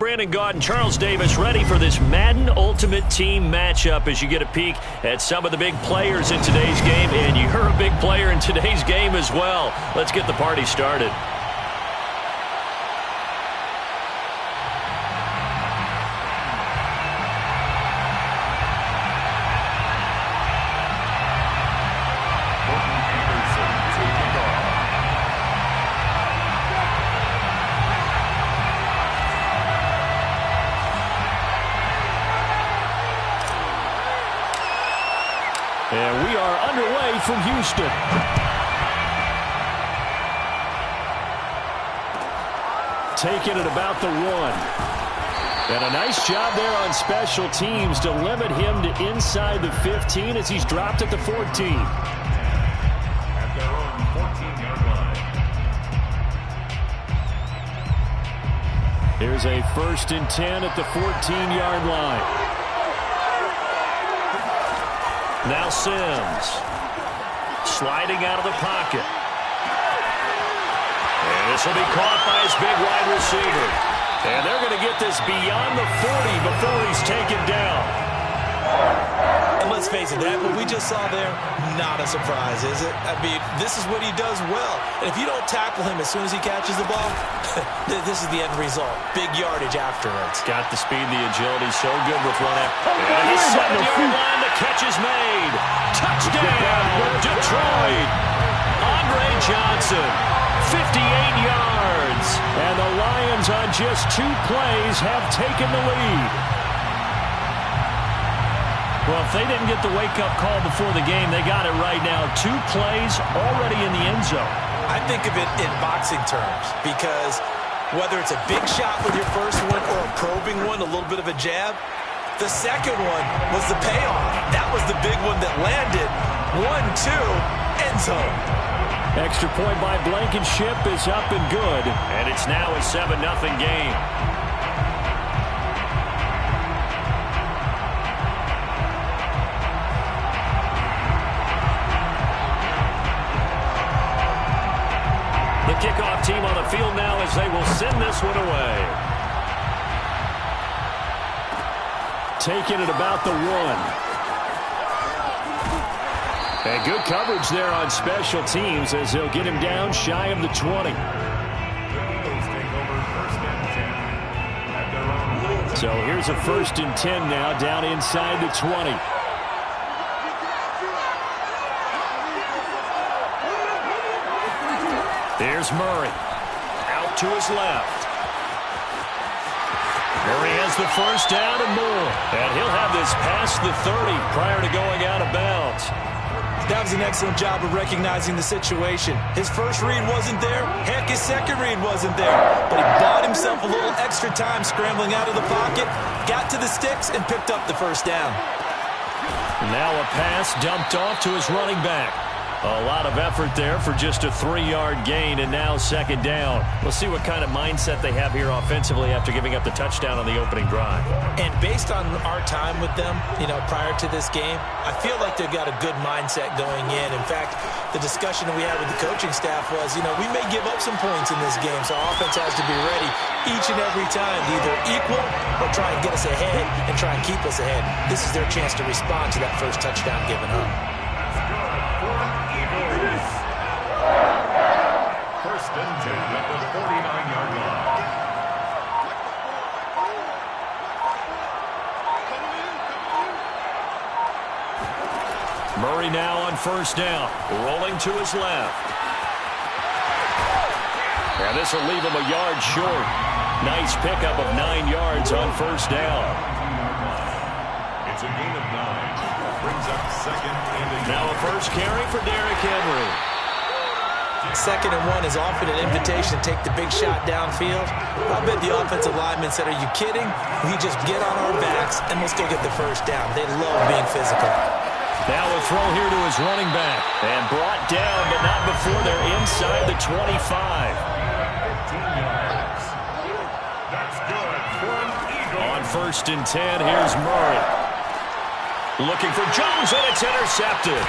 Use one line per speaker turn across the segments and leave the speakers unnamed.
Brandon Gaud and Charles Davis ready for this Madden Ultimate Team matchup as you get a peek at some of the big players in today's game. And you're a big player in today's game as well. Let's get the party started.
And we are underway from Houston. Taking it about the 1. And a nice job there on special teams to limit him to inside the 15 as he's dropped at the 14.
At their own 14-yard line.
Here's a 1st and 10 at the 14-yard line.
Now Sims, sliding out of the pocket. And this will be caught by his big wide receiver. And they're going to get this beyond the 40 before he's taken down.
And let's face it, that what we just saw there, not a surprise, is it? I mean, this is what he does well. And if you don't tackle him as soon as he catches the ball, this is the end result. Big yardage afterwards.
Got the speed, the agility, so good with one after. And his 7-yard line, the catch is made. Touchdown, Detroit. Andre Johnson, 58 yards.
And the Lions on just 2 plays have taken the lead.
Well, if they didn't get the wake-up call before the game, they got it right now. 2 plays already in the end zone.
I think of it in boxing terms because whether it's a big shot with your first one or a probing one, a little bit of a jab, the second one was the payoff. That was the big one that landed. 1-2, end zone.
Extra point by Blankenship is up and good.
And it's now a 7-0 game. The kickoff team on the field now as they will send this one away.
Taking it about the 1. And good coverage there on special teams as they'll get him down shy of the 20.
The Eagles take over 1st and 10 at their own 19.
So here's a 1st and 10 now down inside the 20.
Here's Murray. Out to his left. Murray has the 1st down and more. And he'll have this past the 30 prior to going out of bounds.
That was an excellent job of recognizing the situation. His first read wasn't there. Heck, his second read wasn't there. But he bought himself a little extra time scrambling out of the pocket, got to the sticks, and picked up the 1st down.
Now a pass dumped off to his running back. A lot of effort there for just a 3-yard gain, and now 2nd down. We'll see what kind of mindset they have here offensively after giving up the touchdown on the opening drive.
And based on our time with them, prior to this game, I feel like they've got a good mindset going in. In fact, the discussion that we had with the coaching staff was, we may give up some points in this game, so our offense has to be ready each and every time to either equal or try and get us ahead and try and keep us ahead. This is their chance to respond to that first touchdown given up.
1st and 10 at the 49-yard line.
Murray now on 1st down, rolling to his left. And this will leave him a yard short. Nice pickup of 9 yards on 1st down.
It's a gain of 9. Brings up 2nd and 8.
Now a 1st carry for Derrick Henry.
2nd and 1 is often an invitation to take the big shot downfield. I bet the offensive lineman said, are you kidding? We just get on our backs and let's go get the 1st down. They love being physical.
Now a throw here to his running back. And brought down, but not before they're inside the 25.
15 yards. That's good for an Eagle.
On 1st and 10, here's Murray. Looking for Jones, and it's intercepted.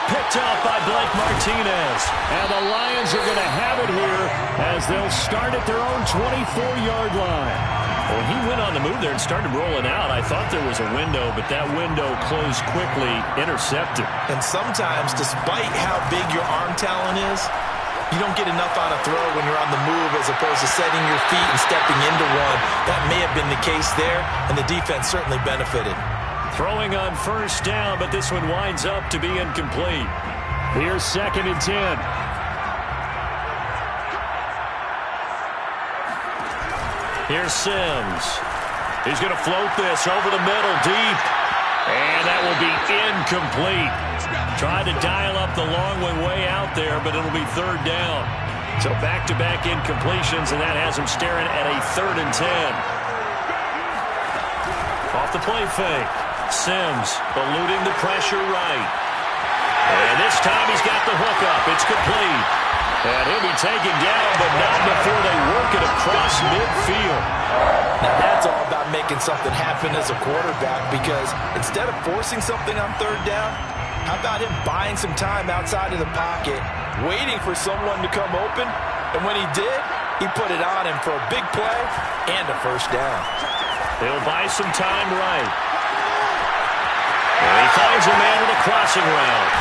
Picked off by Blake Martinez. And the Lions are going to have it here as they'll start at their own 24-yard line. Well, he went on the move there and started rolling out. I thought there was a window, but that window closed quickly, intercepted.
And sometimes, despite how big your arm talent is, you don't get enough on a throw when you're on the move as opposed to setting your feet and stepping into one. That may have been the case there, and the defense certainly benefited.
Throwing on first down, but this one winds up to be incomplete. Here's 2nd and 10. Here's Sims. He's going to float this over the middle deep. And that will be incomplete. Tried to dial up the long way out there, but it'll be 3rd down. So back-to-back incompletions, and that has him staring at a 3rd and 10. Off the play fake. Sims eluding the pressure right. And this time he's got the hook up. It's complete. And he'll be taken down, but not before they work it across midfield.
Now that's all about making something happen as a quarterback, because instead of forcing something on 3rd down, how about him buying some time outside of the pocket, waiting for someone to come open, and when he did, he put it on him for a big play and a 1st down.
He'll buy some time right. And he finds a man with a crossing route.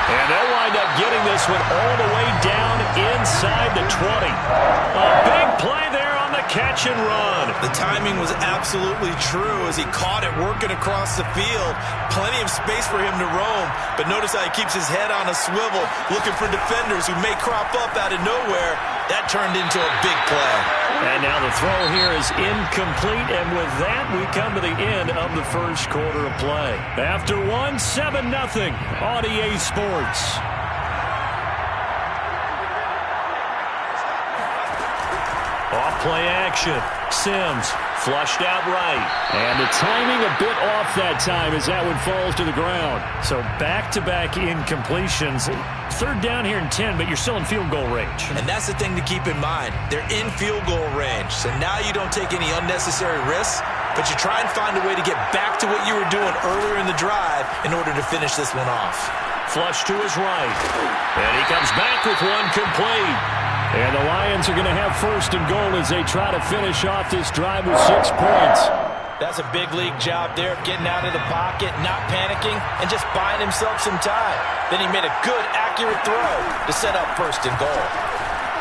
And they'll wind up getting this one all the way down inside the 20. A big play there on the catch and run.
The timing was absolutely true as he caught it working across the field. Plenty of space for him to roam, but notice how he keeps his head on a swivel, looking for defenders who may crop up out of nowhere. That turned into a big play.
And now the throw here is incomplete, and with that, we come to the end of the first quarter of play. After one, 7-0 on EA Sports. Off play action. Sims flushed out right. And the timing a bit off that time as that one falls to the ground. So back-to-back incompletions. 3rd down here and 10, but you're still in field goal range.
And that's the thing to keep in mind. They're in field goal range. So now you don't take any unnecessary risks, but you try and find a way to get back to what you were doing earlier in the drive in order to finish this one off.
Flush to his right. And he comes back with one complete. And the Lions are going to have 1st and goal as they try to finish off this drive with 6 points.
That's a big league job there of getting out of the pocket, not panicking, and just buying himself some time. Then he made a good, accurate throw to set up 1st and goal.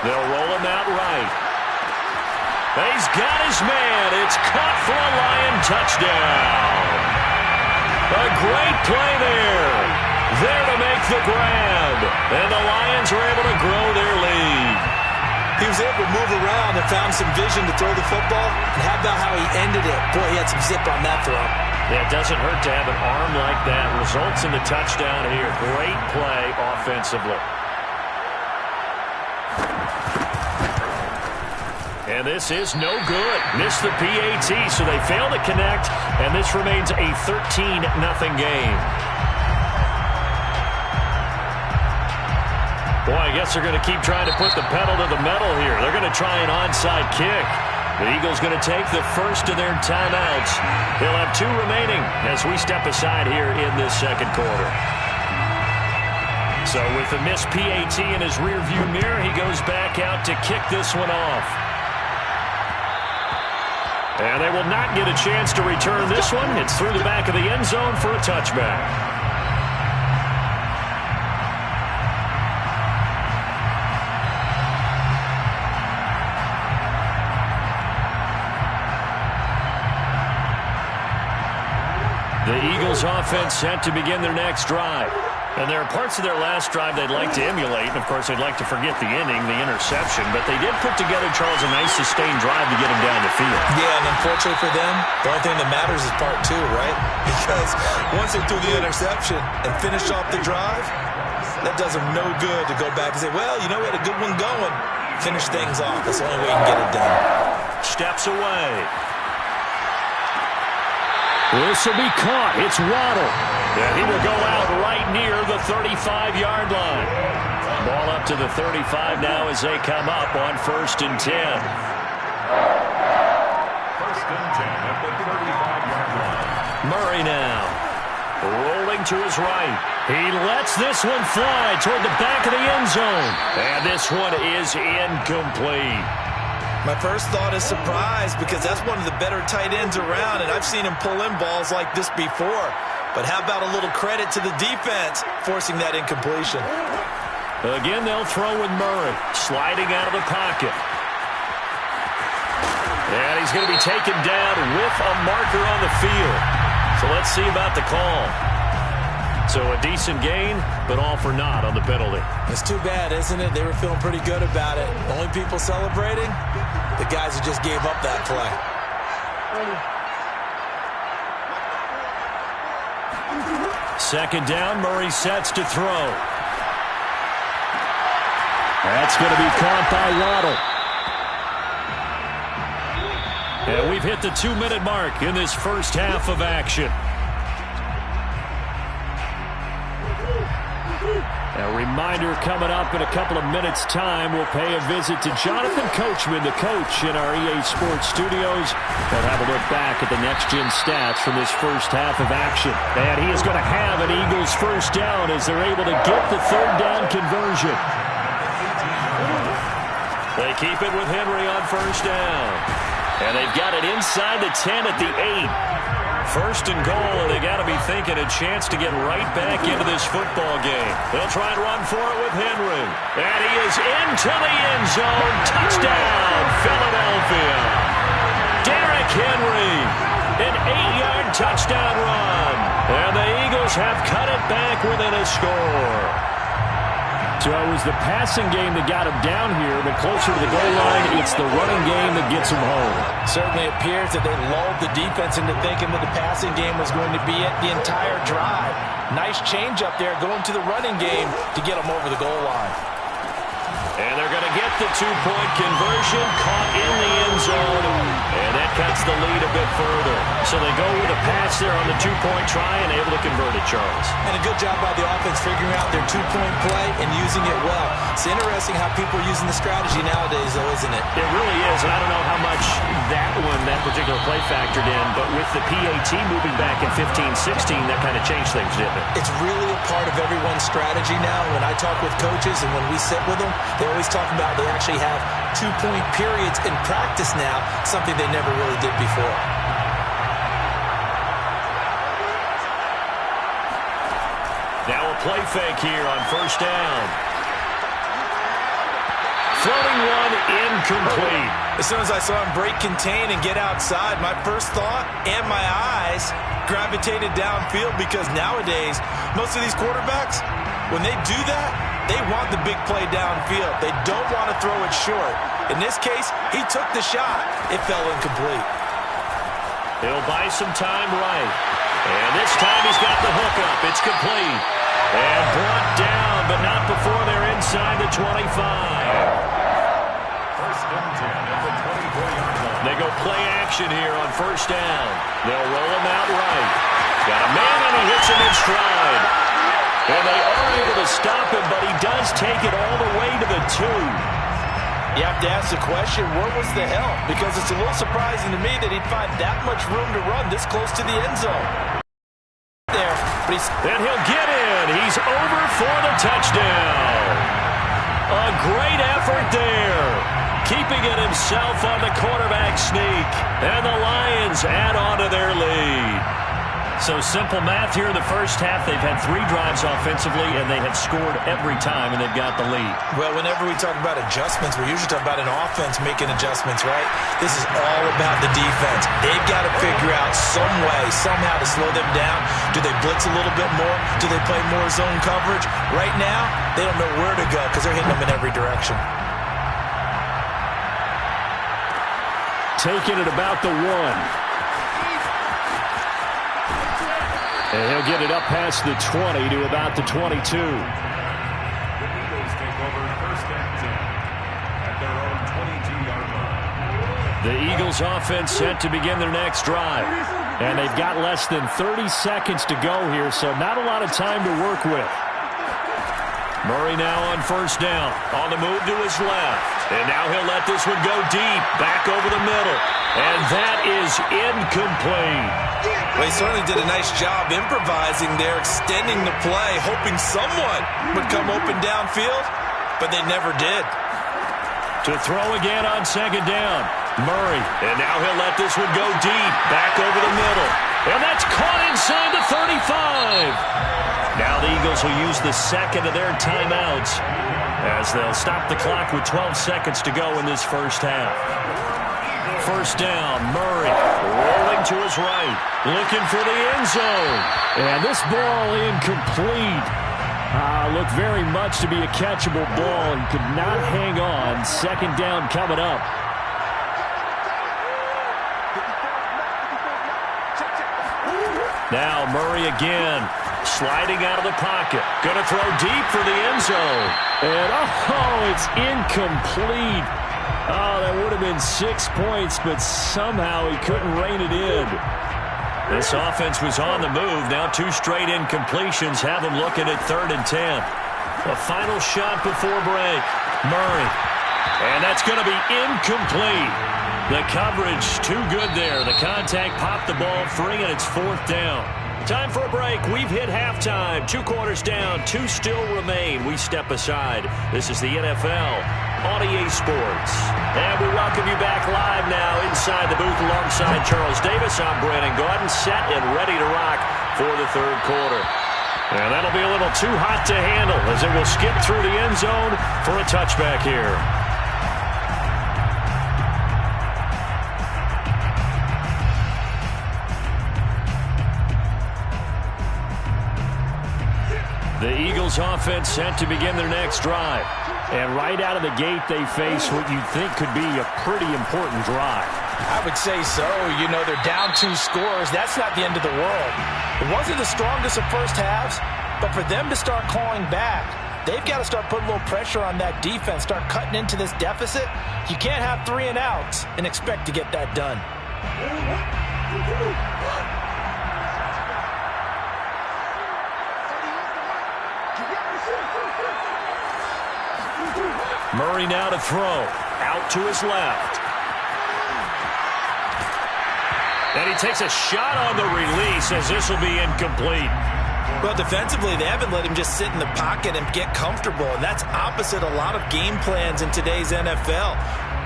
They'll roll him out right. He's got his man. It's caught for a Lion touchdown. A great play there. There to make the grab. And the Lions are able to grow their lead.
He was able to move around and found some vision to throw the football. And how about how he ended it? Boy, he had some zip on that throw.
Yeah, it doesn't hurt to have an arm like that. Results in the touchdown here. Great play offensively. And this is no good. Missed the PAT, so they fail to connect. And this remains a 13-0 game. Boy, I guess they're going to keep trying to put the pedal to the metal here. They're going to try an onside kick. The Eagles going to take the first of their timeouts. They'll have 2 remaining as we step aside here in this 2nd quarter. So with the missed PAT in his rearview mirror, he goes back out to kick this one off. And they will not get a chance to return this one. It's through the back of the end zone for a touchback. The Eagles offense set to begin their next drive. And there are parts of their last drive they'd like to emulate. And, of course, they'd like to forget the ending, the interception. But they did put together, Charles, a nice sustained drive to get them down the field.
Yeah, and unfortunately for them, the only thing that matters is part 2, right? Because once they threw the interception and finished off the drive, that does them no good to go back and say, well, you know, we had a good one going. Finish things off. That's the only way you can get it done.
Steps away. This will be caught. It's Waddle. And he will go out right near the 35-yard line. Ball up to the 35 now as they come up on 1st and 10.
1st and 10 at the 35-yard line.
Murray now rolling to his right. He lets this one fly toward the back of the end zone. And this one is incomplete.
My first thought is surprise because that's one of the better tight ends around, and I've seen him pull in balls like this before. But how about a little credit to the defense forcing that incompletion?
Again, they'll throw with Murray, sliding out of the pocket. And he's going to be taken down with a marker on the field. So let's see about the call. So a decent gain, but all for naught on the penalty.
It's too bad, isn't it? They were feeling pretty good about it. Only people celebrating, the guys who just gave up that play.
Second down, Murray sets to throw. That's going to be caught by Waddle. And we've hit the 2-minute mark in this first half of action. A reminder coming up in a couple of minutes' time. We'll pay a visit to Jonathan Coachman, the coach in our EA Sports studios. We'll have a look back at the next-gen stats from this first half of action. And he is going to have an Eagles first down as they're able to get the third down conversion. They keep it with Henry on first down. And they've got it inside the 10 at the 8. First and goal, and they got to be thinking a chance to get right back into this football game. They'll try and run for it with Henry. And he is into the end zone. Touchdown, Philadelphia. Derrick Henry, an 8-yard touchdown run. And the Eagles have cut it back within a score. So it was the passing game that got him down here, but closer to the goal line, it's the running game that gets him home.
Certainly appears that they lulled the defense into thinking that the passing game was going to be it the entire drive. Nice change up there going to the running game to get them over the goal line.
And they're going to get the two-point conversion, caught in the end zone, and that cuts the lead a bit further. So they go with a pass there on the two-point try and able to convert it, Charles.
And a good job by the offense figuring out their two-point play and using it well. It's interesting how people are using the strategy nowadays, though, isn't it?
It really is, and I don't know how much that particular play factored in, but with the PAT moving back in 15-16, that kind of changed things, didn't it?
It's really a part of everyone's strategy now. When I talk with coaches and when we sit with them, they always talk about they actually have two-point periods in practice now, something they never really did before.
Now a play fake here on first down. Floating one, incomplete.
As soon as I saw him break contain and get outside, my first thought and my eyes gravitated downfield because nowadays, most of these quarterbacks, when they do that, they want the big play downfield. They don't want to throw it short. In this case, he took the shot. It fell incomplete.
He'll buy some time right. And this time he's got the hook up. It's complete. And brought down, but not before they're inside the 25.
First and 10 at the 24-yard line.
They go play action here on first down. They'll roll him out right. Got a man and he hits him in stride. And they are able to stop him, but he does take it all the way to the 2.
You have to ask the question, where was the help? Because it's a little surprising to me that he'd find that much room to run this close to the end zone. There, but
and he'll get in. He's over for the touchdown. A great effort there. Keeping it himself on the quarterback sneak. And the Lions add on to their lead. So simple math here in the first half. They've had 3 drives offensively, and they have scored every time, and they've got the lead.
Well, whenever we talk about adjustments, we usually talk about an offense making adjustments, right? This is all about the defense. They've got to figure out some way, somehow to slow them down. Do they blitz a little bit more? Do they play more zone coverage? Right now, they don't know where to go because they're hitting them in every direction.
Taking it about the 1. And he'll get it up past the 20 to about the 22.
The Eagles take over first and 10 at their own 22-yard line.
The Eagles offense set to begin their next drive. And they've got less than 30 seconds to go here, so not a lot of time to work with. Murray now on first down. On the move to his left. And now he'll let this one go deep. Back over the middle. And that is incomplete.
Well, he certainly did a nice job improvising there, extending the play, hoping someone would come open downfield, but they never did.
To throw again on second down. Murray. And now he'll let this one go deep. Back over the middle. And that's caught inside the 35. Now the Eagles will use the second of their timeouts as they'll stop the clock with 12 seconds to go in this first half. First down, Murray rolling to his right, looking for the end zone. And this ball incomplete. Looked very much to be a catchable ball and could not hang on. Second down coming up. Now Murray again, sliding out of the pocket. Going to throw deep for the end zone. And, it's incomplete. That would have been 6 points, but somehow he couldn't rein it in. This offense was on the move. Now 2 straight incompletions have them looking at 3rd and 10. A final shot before break. Murray. And that's going to be incomplete. The coverage too good there. The contact popped the ball free, and it's 4th down. Time for a break. We've hit halftime. 2 quarters down. 2 still remain. We step aside. This is the NFL on EA Sports. And we welcome you back live now inside the booth alongside Charles Davis. I'm Brandon Gaudin, set and ready to rock for the 3rd quarter. And that'll be a little too hot to handle as it will skip through the end zone for a touchback here. The Eagles offense set to begin their next drive. And right out of the gate, they face what you think could be a pretty important drive.
I would say so. You know, they're down 2 scores. That's not the end of the world. It wasn't the strongest of first halves, but for them to start clawing back, they've got to start putting a little pressure on that defense, start cutting into this deficit. You can't have 3 and outs and expect to get that done.
Murray now to throw. Out to his left. And he takes a shot on the release as this will be incomplete.
Well, defensively, they haven't let him just sit in the pocket and get comfortable, and that's opposite a lot of game plans in today's NFL.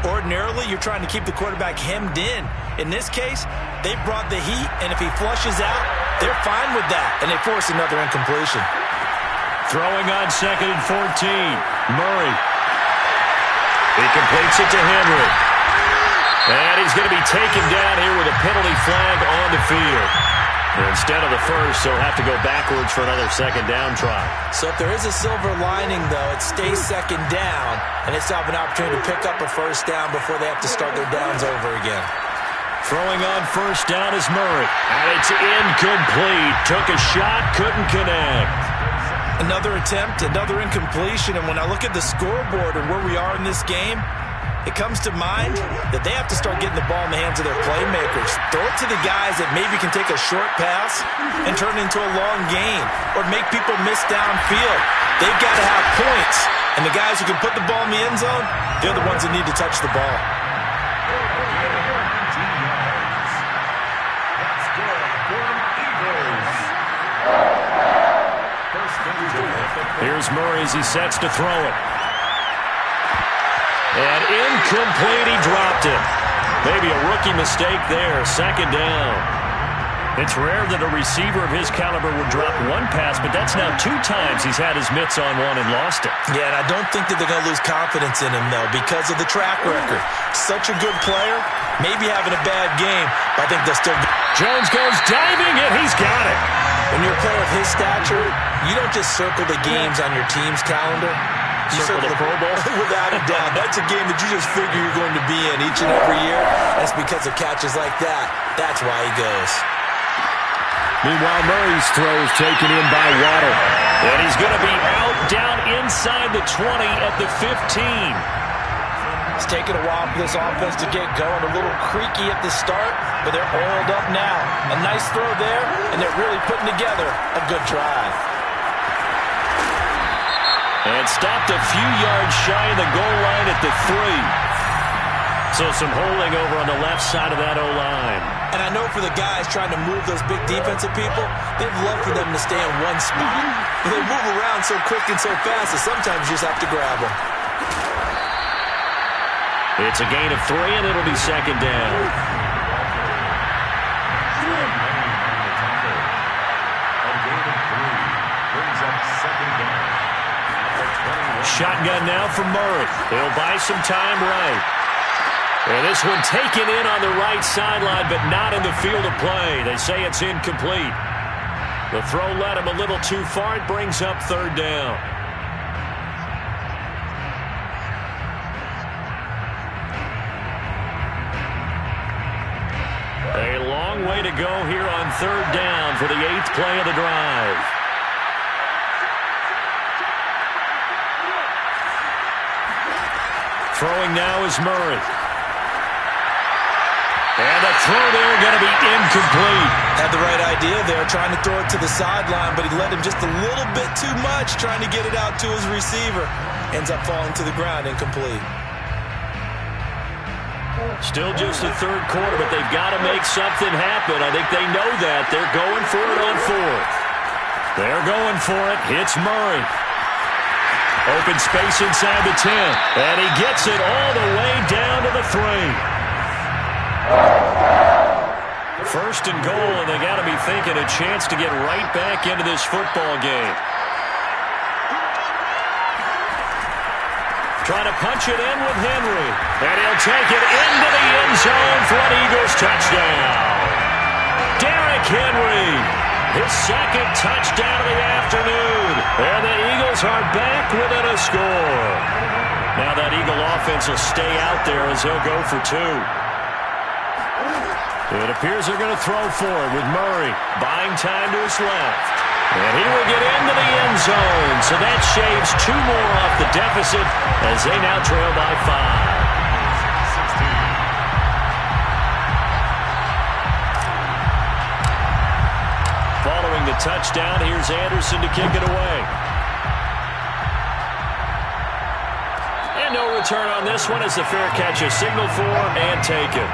Ordinarily, you're trying to keep the quarterback hemmed in. In this case, they brought the heat, and if he flushes out, they're fine with that, and they force another incompletion.
Throwing on 2nd and 14. Murray. He completes it to Henry. And he's going to be taken down here with a penalty flag on the field. And instead of the first, he'll have to go backwards for another 2nd down try.
So if there is a silver lining, though, it stays 2nd down, and they still have an opportunity to pick up a 1st down before they have to start their downs over again.
Throwing on 1st down is Murray. And it's incomplete. Took a shot, couldn't connect.
Another attempt, another incompletion, and when I look at the scoreboard and where we are in this game, it comes to mind that they have to start getting the ball in the hands of their playmakers. Throw it to the guys that maybe can take a short pass and turn it into a long gain or make people miss downfield. They've got to have points, and the guys who can put the ball in the end zone, they're the ones that need to touch the ball.
Here's Murray as he sets to throw it. And incomplete, he dropped it. Maybe a rookie mistake there, 2nd down. It's rare that a receiver of his caliber would drop one pass, but that's now 2 times he's had his mitts on one and lost it.
Yeah, and I don't think that they're going to lose confidence in him, though, because of the track record. Such a good player, maybe having a bad game, but I think they'll still...
Jones goes diving, and he's got it.
When you're a player of his stature, you don't just circle the games on your team's calendar. You circle the Pro Bowl. Without a doubt. That's a game that you just figure you're going to be in each and every year. That's because of catches like that. That's why he goes.
Meanwhile, Murray's throw is taken in by Waddle. And he's going to be out down inside the 20 at the 15.
It's taken a while for this offense to get going. A little creaky at the start, but they're oiled up now. A nice throw there, and they're really putting together a good drive.
And stopped a few yards shy of the goal line at the 3. So some holding over on the left side of that O-line.
And I know for the guys trying to move those big defensive people, they'd love for them to stay in one spot. But they move around so quick and so fast that sometimes you just have to grab them.
It's a gain of 3, and it'll be second down. Shotgun now from Murray. He'll buy some time right. And this one taken in on the right sideline, but not in the field of play. They say it's incomplete. The throw led him a little too far. It brings up third down. A long way to go here on third down for the 8th play of the drive. Throwing now is Murray. And the throw there going to be incomplete.
Had the right idea there, trying to throw it to the sideline, but he led him just a little bit too much, trying to get it out to his receiver. Ends up falling to the ground, incomplete.
Still just the third quarter, but they've got to make something happen. I think they know that. They're going for it on 4th. They're going for it. Hits Murray. Open space inside the 10. And he gets it all the way down to the 3. First and goal, and they got to be thinking a chance to get right back into this football game. Trying to punch it in with Henry. And he'll take it into the end zone for an Eagles touchdown. Derrick Henry, his second touchdown of the afternoon. And the Eagles are back within a score. Now that Eagle offense will stay out there as he'll go for 2. It appears they're going to throw for it with Murray buying time to his left. And he will get into the end zone. So that shaves 2 more off the deficit as they now trail by 5. Following the touchdown, here's Anderson to kick it away. And no return on this one as the fair catch is signaled for and taken.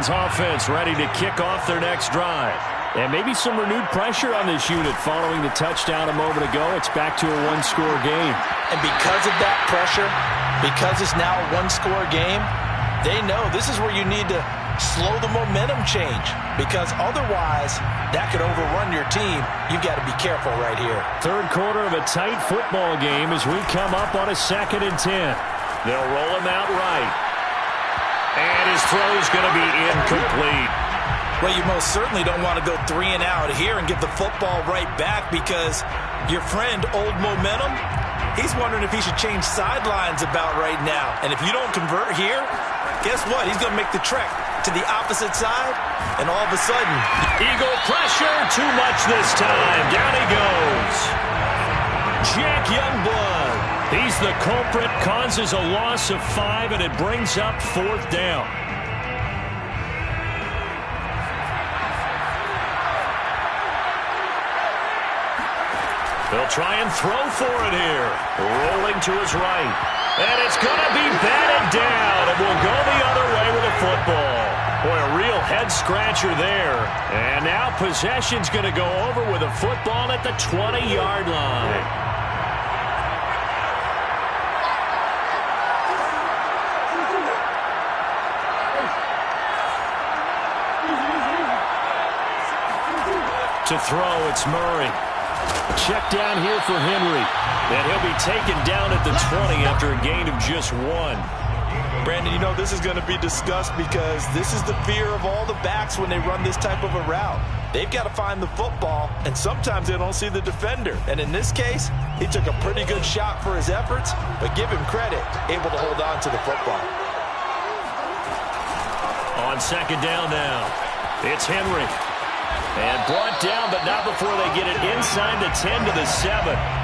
Offense ready to kick off their next drive. And maybe some renewed pressure on this unit following the touchdown a moment ago. It's back to a 1-score game.
And because of that pressure, because it's now a 1-score game, they know this is where you need to slow the momentum change. Because otherwise, that could overrun your team. You've got to be careful right here.
Third quarter of a tight football game as we come up on a 2nd and 10. They'll roll him out right. And his throw is going to be incomplete.
Well, you most certainly don't want to go 3 and out here and give the football right back because your friend, Old Momentum, he's wondering if he should change sidelines about right now. And if you don't convert here, guess what? He's going to make the trek to the opposite side, and all of a sudden,
Eagle pressure, too much this time. Down he goes. Jack Youngblood. He's the culprit, causes a loss of 5, and it brings up 4th down. They'll try and throw for it here. Rolling to his right. And it's going to be batted down. It will go the other way with a football. Boy, a real head-scratcher there. And now possession's going to go over with a football at the 20-yard line. To throw, it's Murray. Check down here for Henry. And he'll be taken down at the 20 after a gain of just 1.
Brandon, you know this is going to be discussed because this is the fear of all the backs when they run this type of a route. They've got to find the football, and sometimes they don't see the defender. And in this case, he took a pretty good shot for his efforts, but give him credit, able to hold on to the football.
On second down now, it's Henry. And brought down, but not before they get it inside the 10 to the 7.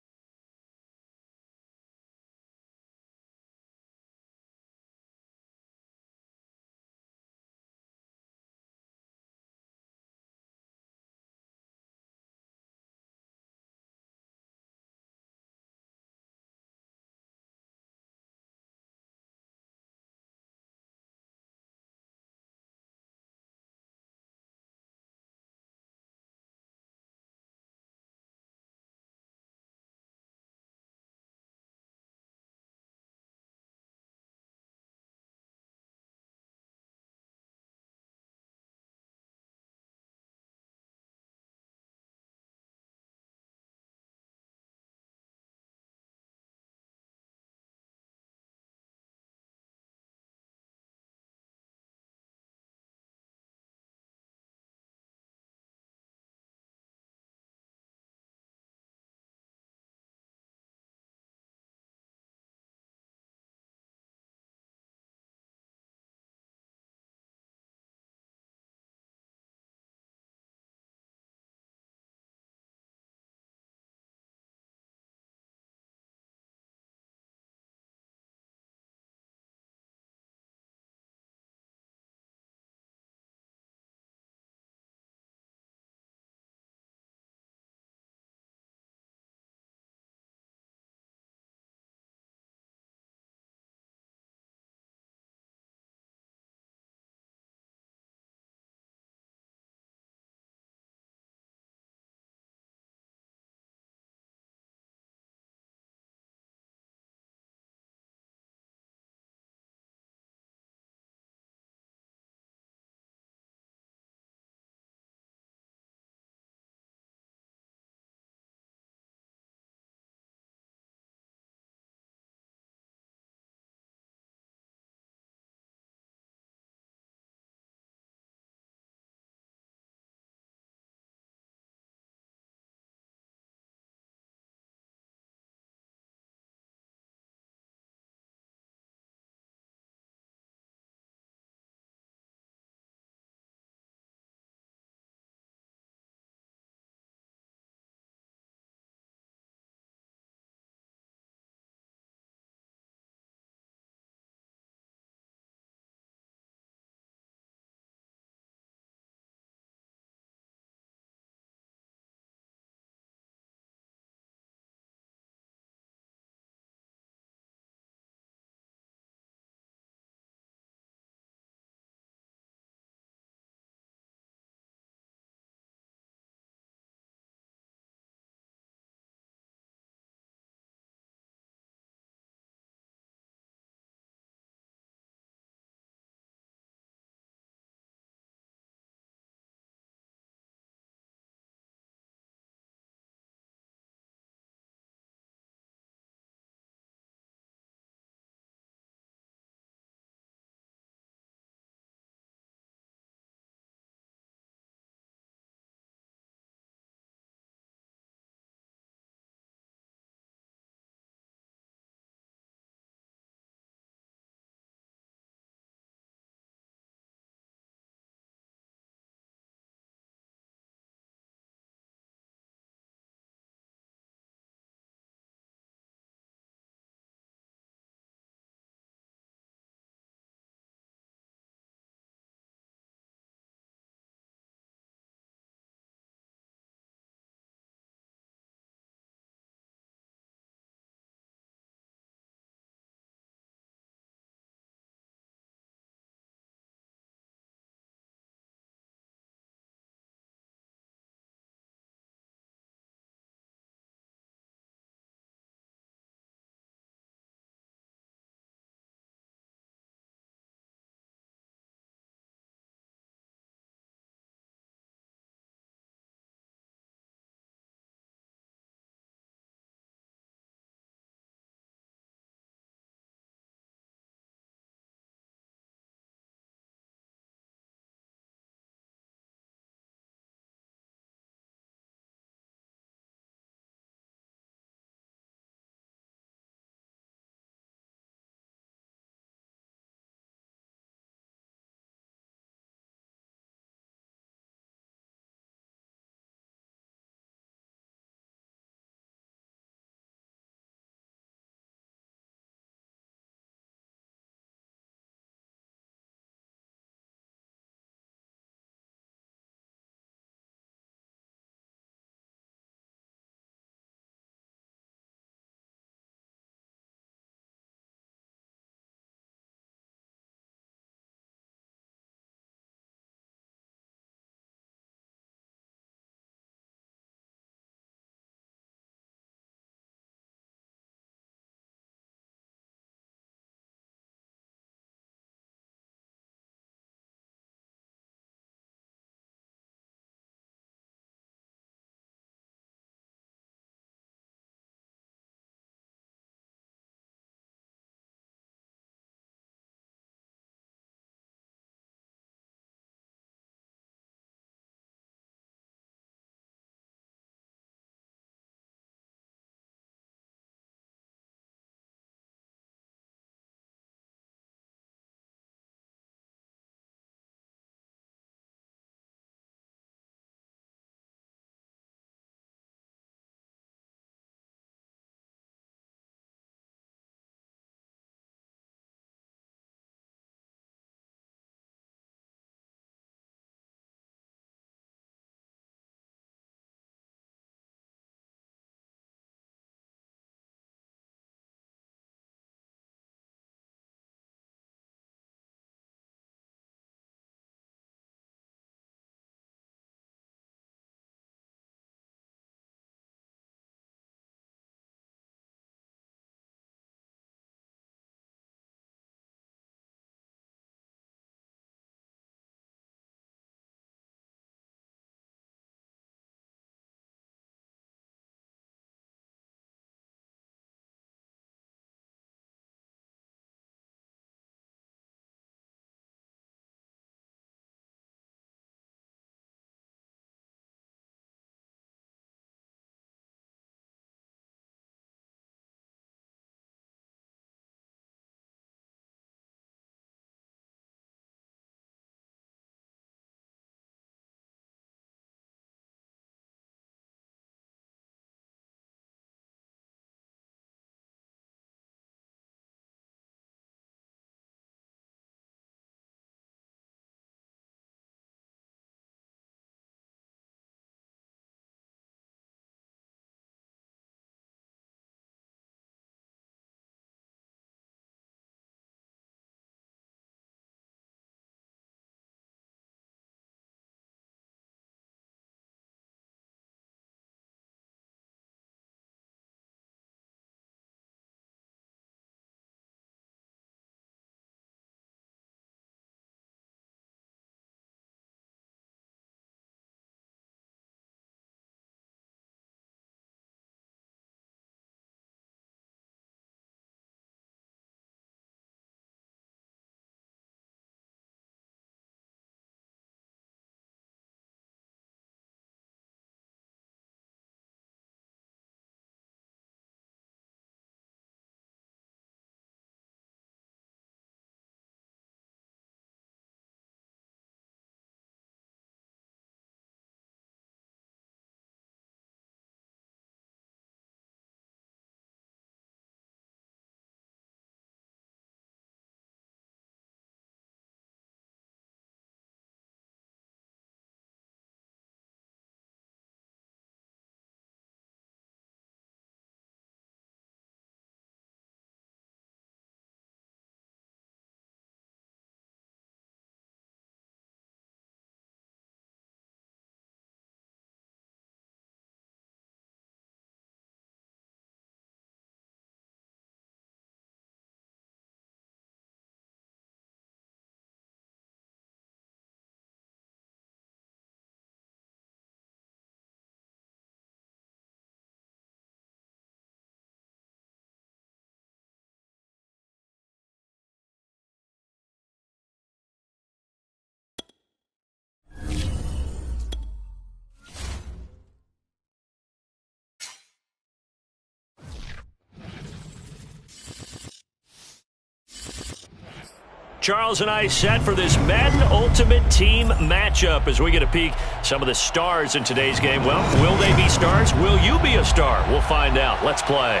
Charles and I set for this Madden Ultimate Team matchup as we get a peek some of the stars in today's game. Well, will they be stars? Will you be a star? We'll find out. Let's play.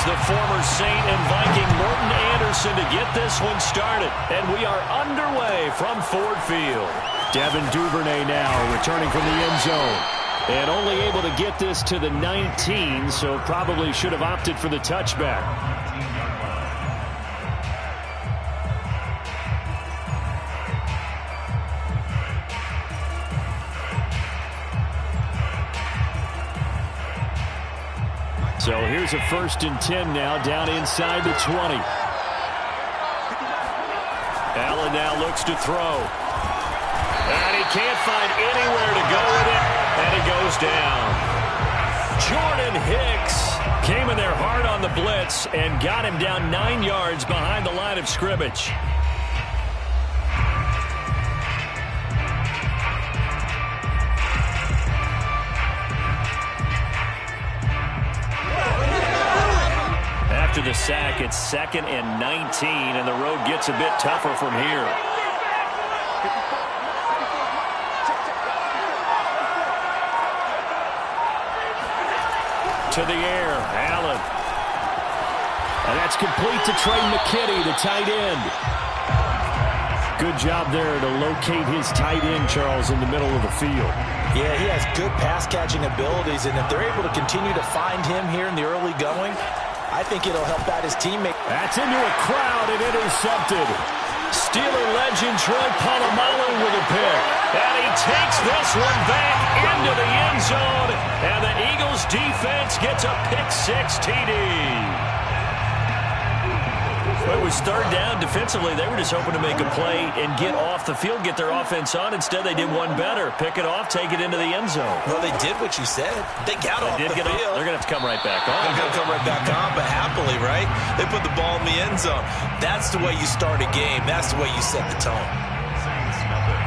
The former Saint and Viking Morton Anderson to get this one started. And we are underway from Ford Field.
Devin Duvernay now returning from the end zone. And only able to get this to the 19, so probably should have opted for the touchback. So here's a 1st and 10 now, down inside the 20.
Allen now looks to throw. And he can't find anywhere to go with it. And it goes down. Jordan Hicks came in there hard on the blitz and got him down 9 yards behind the line of scrimmage. After the sack, it's 2nd and 19, and the road gets a bit tougher from here. To the air, Allen.
And that's complete to Trey McKinney, the tight end. Good job there to locate his tight end, Charles, in the middle of the field.
Yeah, he has good pass-catching abilities, and if they're able to continue to find him here in the early going, I think it'll help out his teammate.
That's into a crowd and intercepted.
Steeler legend Troy Polamalu with a pick. And he takes this one back into the end zone. And the Eagles defense gets a pick-6 TD. Well, it was 3rd down defensively. They were just hoping to make a play and get off the field, get their offense on. Instead, they did one better. Pick it off, take it into the end zone.
Well, they did what you said. They got off the field.
They're going to have to come right back on.
They're going to come right back on, but happily, right? They put the ball in the end zone. That's the way you start a game. That's the way you set the tone.
Saints nothing.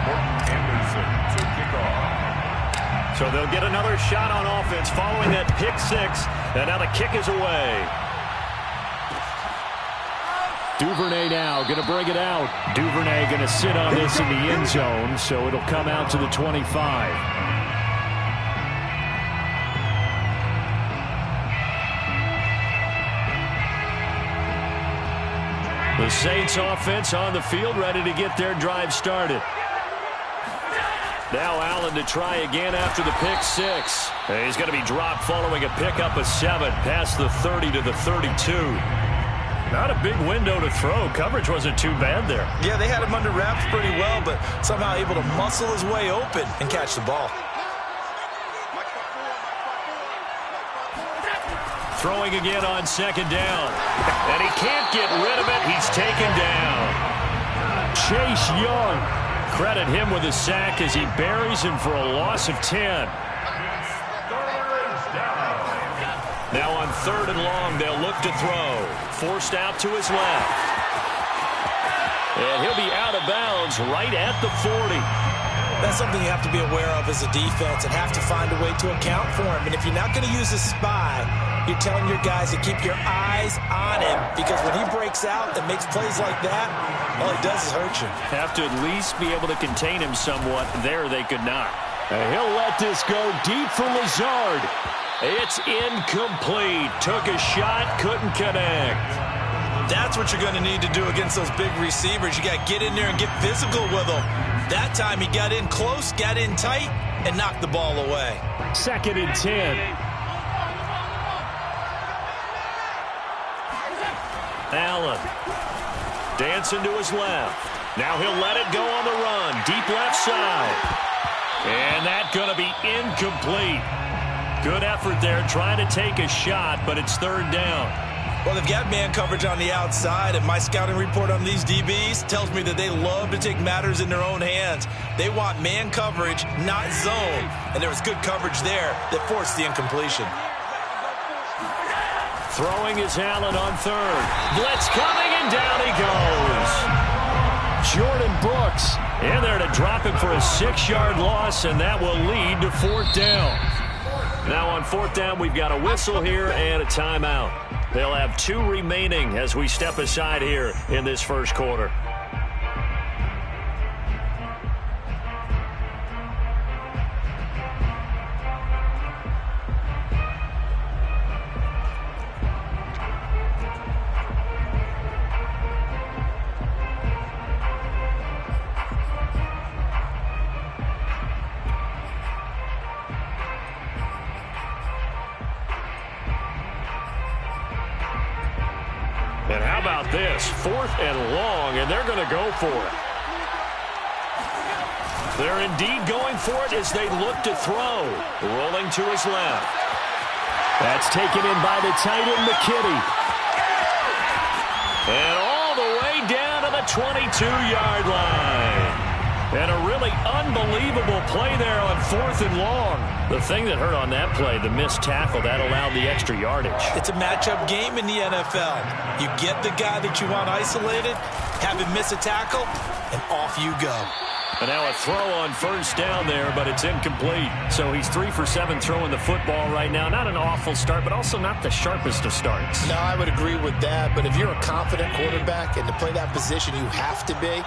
Morton Anderson to kick off.
So they'll get another shot on offense following that pick-6. And now the kick is away.
Duvernay now going to bring it out. Duvernay going to sit on this in the end zone, so it'll come out to the 25.
The Saints offense on the field, ready to get their drive started. Now Allen to try again after the pick-6. He's going to be dropped following a pickup of 7 past the 30 to the 32. Not a big window to throw. Coverage wasn't too bad there.
Yeah, they had him under wraps pretty well, but somehow able to muscle his way open and catch the ball.
Throwing again on 2nd down. And he can't get rid of it. He's taken down.
Chase Young.
Credit him with a sack as he buries him for a loss of 10. Now on 3rd and long, they'll look to throw. Forced out to his left. And he'll be out of bounds right at the 40.
That's something you have to be aware of as a defense and have to find a way to account for him. And if you're not going to use a spy, you're telling your guys to keep your eyes on him, because when he breaks out and makes plays like that, all he does is hurt you.
Have to at least be able to contain him somewhat. There they could not.
And he'll let this go deep for Lazard.
It's incomplete. Took a shot, couldn't connect.
That's what you're going to need to do against those big receivers. You got to get in there and get physical with them. That time he got in close, got in tight, and knocked the ball away.
2nd and 10.
Allen dancing to his left. Now he'll let it go on the run. Deep left side. And that's going to be incomplete. Good effort there trying to take a shot, but it's 3rd down.
Well, they've got man coverage on the outside, and my scouting report on these DBs tells me that they love to take matters in their own hands. They want man coverage, not zone. And there was good coverage there that forced the incompletion.
Throwing is Allen on third. Blitz coming, and down he goes. Jordan Brooks in there to drop him for a 6-yard loss, and that will lead to 4th down. Now on 4th down, we've got a whistle here and a timeout. They'll have 2 remaining as we step aside here in this first quarter.
And how about this? 4th and long, and they're going to go for it.
They're indeed going for it as they look to throw. Rolling to his left. That's taken in by the tight end, McKitty. And all the way down to the 22-yard line. And a really unbelievable play there on 4th and long. The thing that hurt on that play, the missed tackle, that allowed the extra yardage.
It's a matchup game in the NFL. You get the guy that you want isolated, have him miss a tackle, and off you go.
And now a throw on 1st down there, but it's incomplete. So he's 3 for 7 throwing the football right now. Not an awful start, but also not the sharpest of starts.
No, I would agree with that. But if you're a confident quarterback and to play that position, you have to be.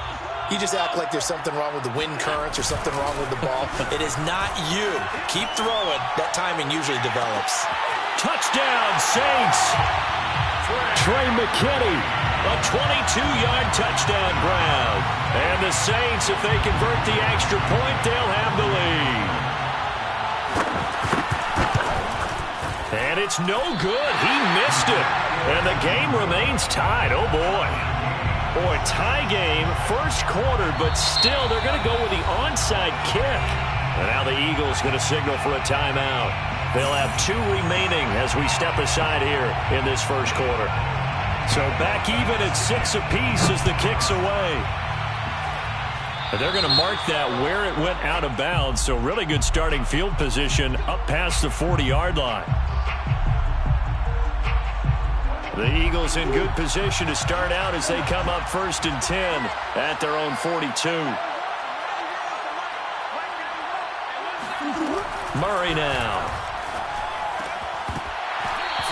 You just act like there's something wrong with the wind currents or something wrong with the ball.
It is not you. Keep throwing. That timing usually develops.
Touchdown, Saints. Trey McKitty, a 22-yard touchdown grab. And the Saints, if they convert the extra point, they'll have the lead. And it's no good. He missed it. And the game remains tied. Oh, boy. Boy, tie game, first quarter, but still they're going to go with the onside kick. And now the Eagles going to signal for a timeout. They'll have 2 remaining as we step aside here in this first quarter. So back even at 6 apiece as the kick's away. But they're going to mark that where it went out of bounds, so really good starting field position up past the 40-yard line. The Eagles in good position to start out as they come up 1st and 10 at their own 42. Murray now.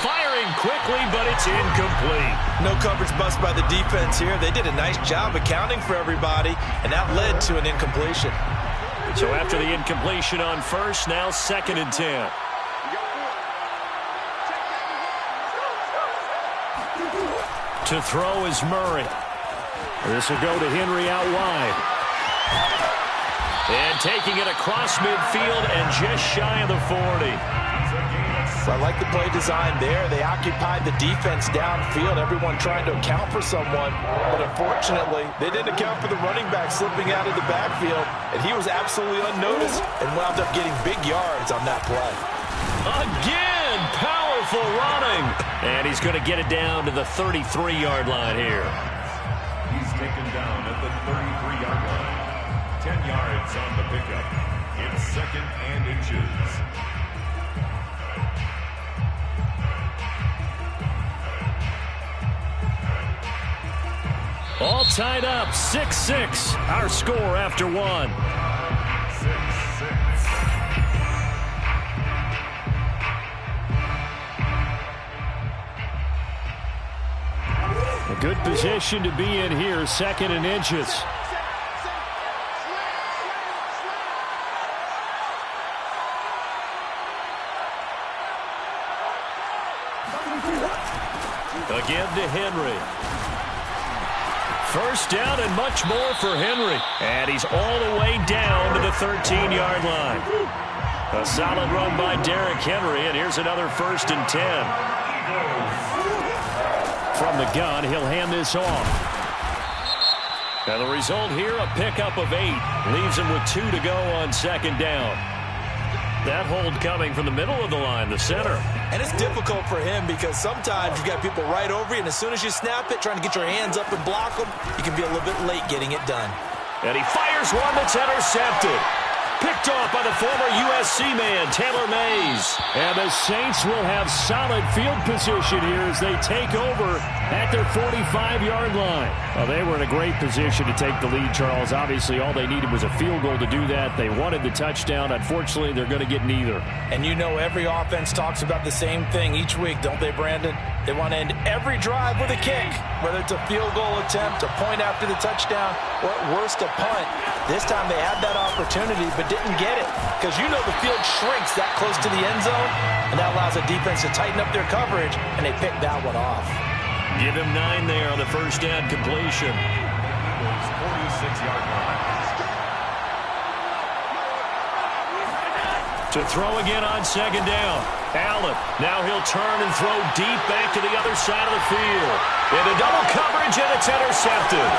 Firing quickly, but it's incomplete.
No coverage bust by the defense here. They did a nice job accounting for everybody, and that led to an incompletion.
So after the incompletion on 1st, now 2nd and 10. To throw is Murray. This will go to Henry out wide. And taking it across midfield and just shy of the 40.
So I like the play design there. They occupied the defense downfield, everyone trying to account for someone. But unfortunately, they didn't account for the running back slipping out of the backfield. And he was absolutely unnoticed and wound up getting big yards on that play.
Again, powerful running. And he's going to get it down to the 33-yard line here.
He's taken down at the 33-yard line. 10 yards on the pickup. It's 2nd and inches.
All tied up, 6-6. Our score after 1.
6-6.
A good position to be in here, 2nd and inches. Again to Henry. 1st down and much more for Henry. And he's all the way down to the 13-yard line. A solid run by Derrick Henry, and here's another 1st and 10. From the gun, he'll hand this off. And the result here, a pickup of 8. Leaves him with 2 to go on 2nd down. That hold coming from the middle of the line, the center.
And it's difficult for him because sometimes you've got people right over you, and as soon as you snap it, trying to get your hands up and block them, you can be a little bit late getting it done.
And he fires one that's intercepted. Picked off by the former USC man, Taylor Mays.
And the Saints will have solid field position here as they take over at their 45-yard line. Well, they were in a great position to take the lead, Charles. Obviously, all they needed was a field goal to do that. They wanted the touchdown. Unfortunately, they're going to get neither.
And you know every offense talks about the same thing each week, don't they, Brandon? They want to end every drive with a kick, whether it's a field goal attempt, a point after the touchdown, or at worst a punt. This time they had that opportunity but didn't get it because you know the field shrinks that close to the end zone, and that allows the defense to tighten up their coverage, and they picked that one off.
Give him 9 there on the first down completion.
Eagles 46-yard line.
To throw again on second down. Allen. Now he'll turn and throw deep back to the other side of the field. Into double coverage, and it's intercepted.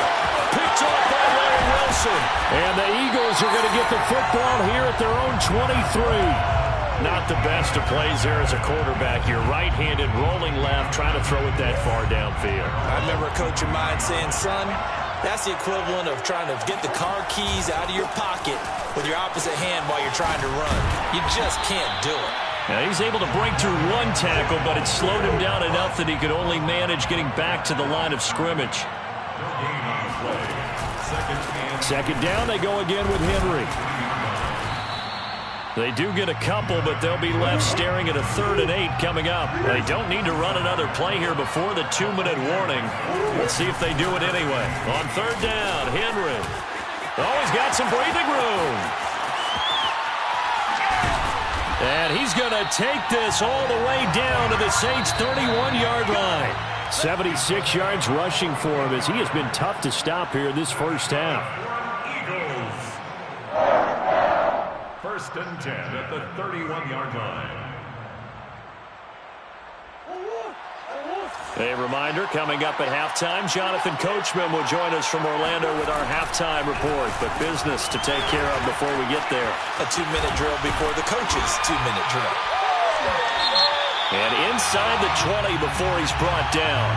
Picked off by Larry Wilson.
And the Eagles are going to get the football here at their own 23.
Not the best of plays there as a quarterback. You're right-handed, rolling left, trying to throw it that far downfield.
I remember a coach of mine saying, son, that's the equivalent of trying to get the car keys out of your pocket with your opposite hand while you're trying to run. You just can't do it.
Now he's able to break through one tackle, but it slowed him down enough that he could only manage getting back to the line of scrimmage.
No gain on the play.
Second down, they go again with Henry.
They do get a couple, but they'll be left staring at a 3rd and 8 coming up. They don't need to run another play here before the 2-minute warning. Let's see if they do it anyway. On 3rd down, Henry. Oh, he's got some breathing room. And he's going to take this all the way down to the Saints' 31-yard line.
76 yards rushing for him as he has been tough to stop here this first half.
Eagles. 1st and 10 at the 31-yard line.
A reminder, coming up at halftime, Jonathan Coachman will join us from Orlando with our halftime report. But business to take care of before we get there.
A 2-minute drill before the coach's 2-minute drill.
And inside the 20 before he's brought down.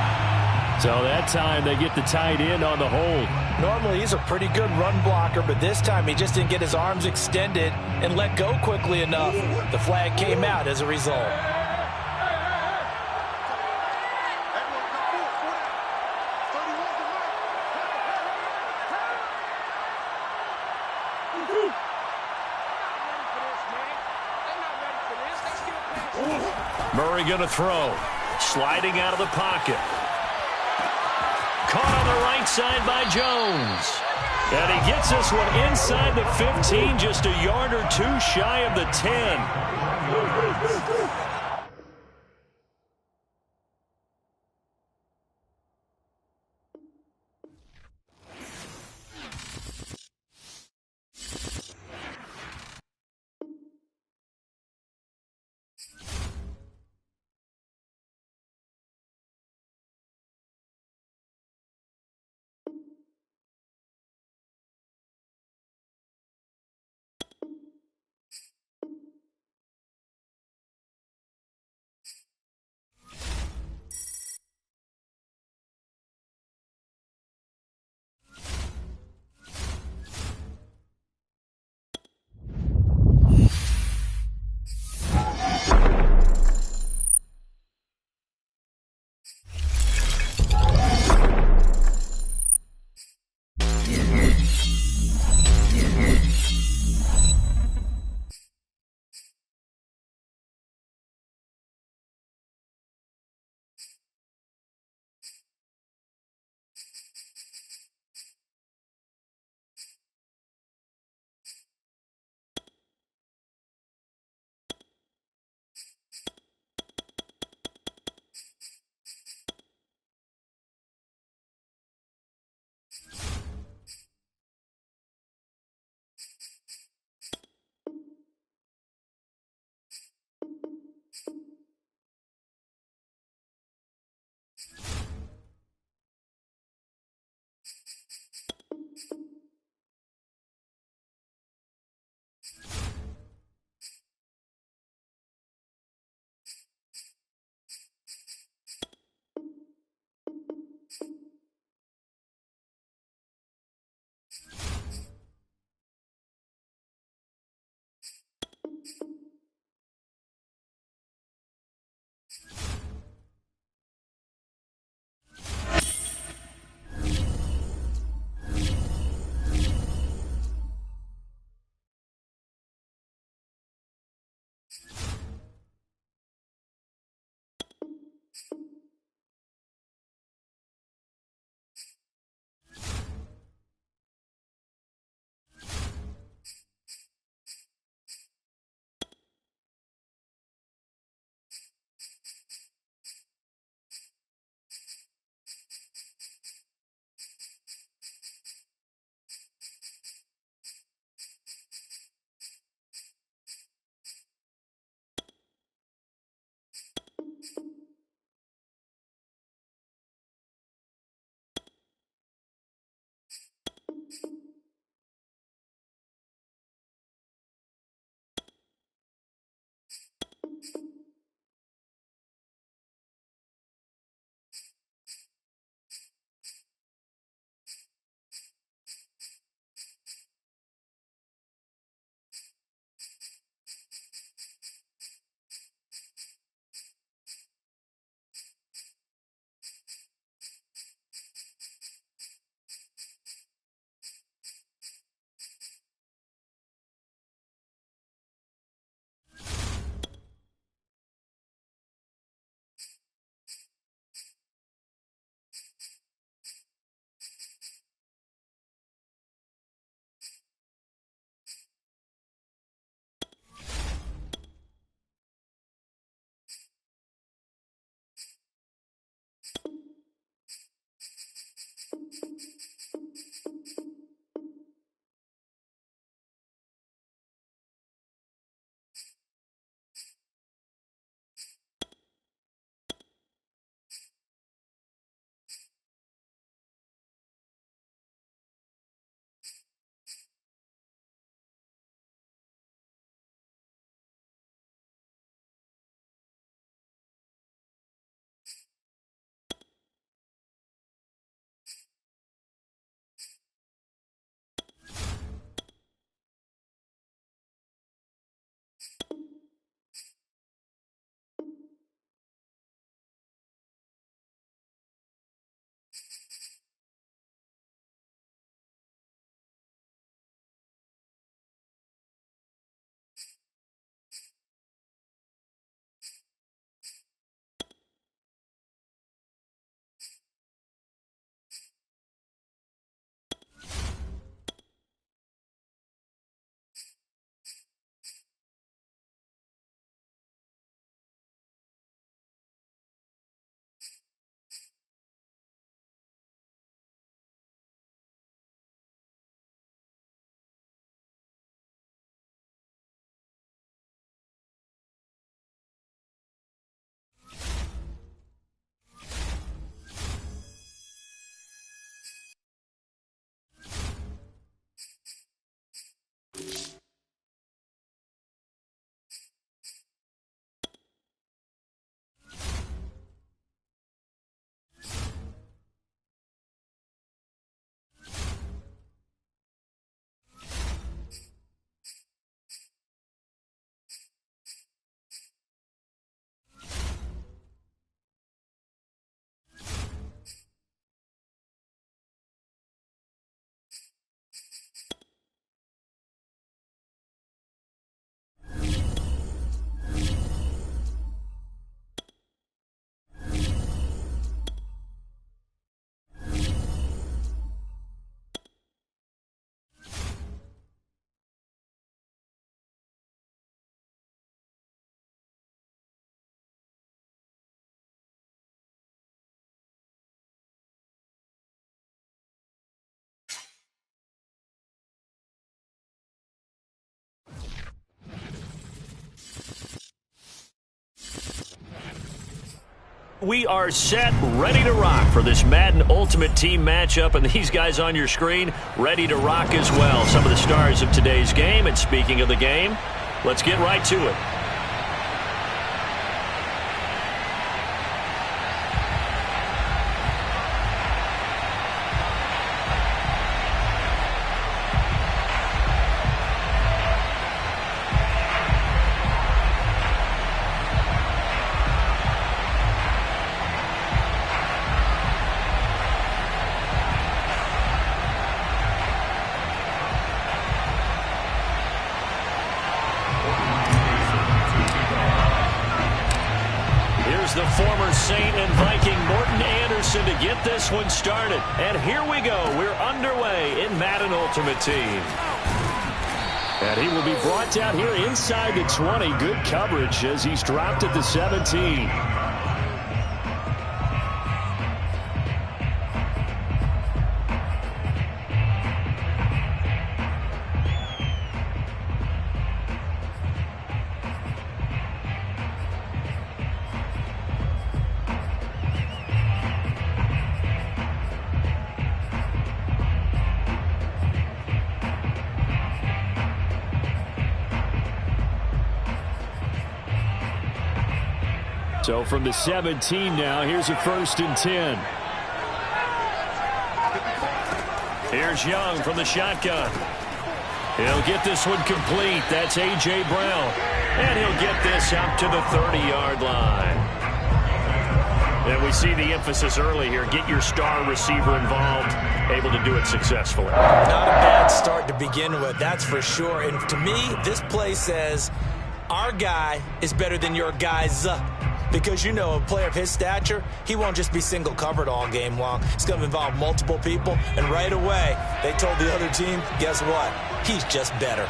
So that time they get the tight end on the hold.
Normally he's a pretty good run blocker, but this time he just didn't get his arms extended and let go quickly enough. The flag came out as a result.
Murray going to throw. Sliding out of the pocket. Caught on the right side by Jones. And he gets this one inside the 15, just a yard or two shy of the 10. We are set, ready to rock for this Madden Ultimate Team matchup, and these guys on your screen ready to rock as well. Some of the stars of today's game, and speaking of the game, let's get right to it. Here's the former Saint and Viking Morton Anderson to get this one started. And here we go. We're underway in Madden Ultimate Team. And he will be brought down here inside the 20. Good coverage as he's dropped at the 17. So from the 17 now, here's a 1st and 10. Here's Young from the shotgun. He'll get this one complete. That's A.J. Brown. And he'll get this out to the 30-yard line. And we see the emphasis early here. Get your star receiver involved, able to do it successfully.
Not a bad start to begin with, that's for sure. And to me, this play says our guy is better than your guy's. Because, you know, a player of his stature, he won't just be single covered all game long. It's going to involve multiple people. And right away, they told the other team, guess what? He's just better.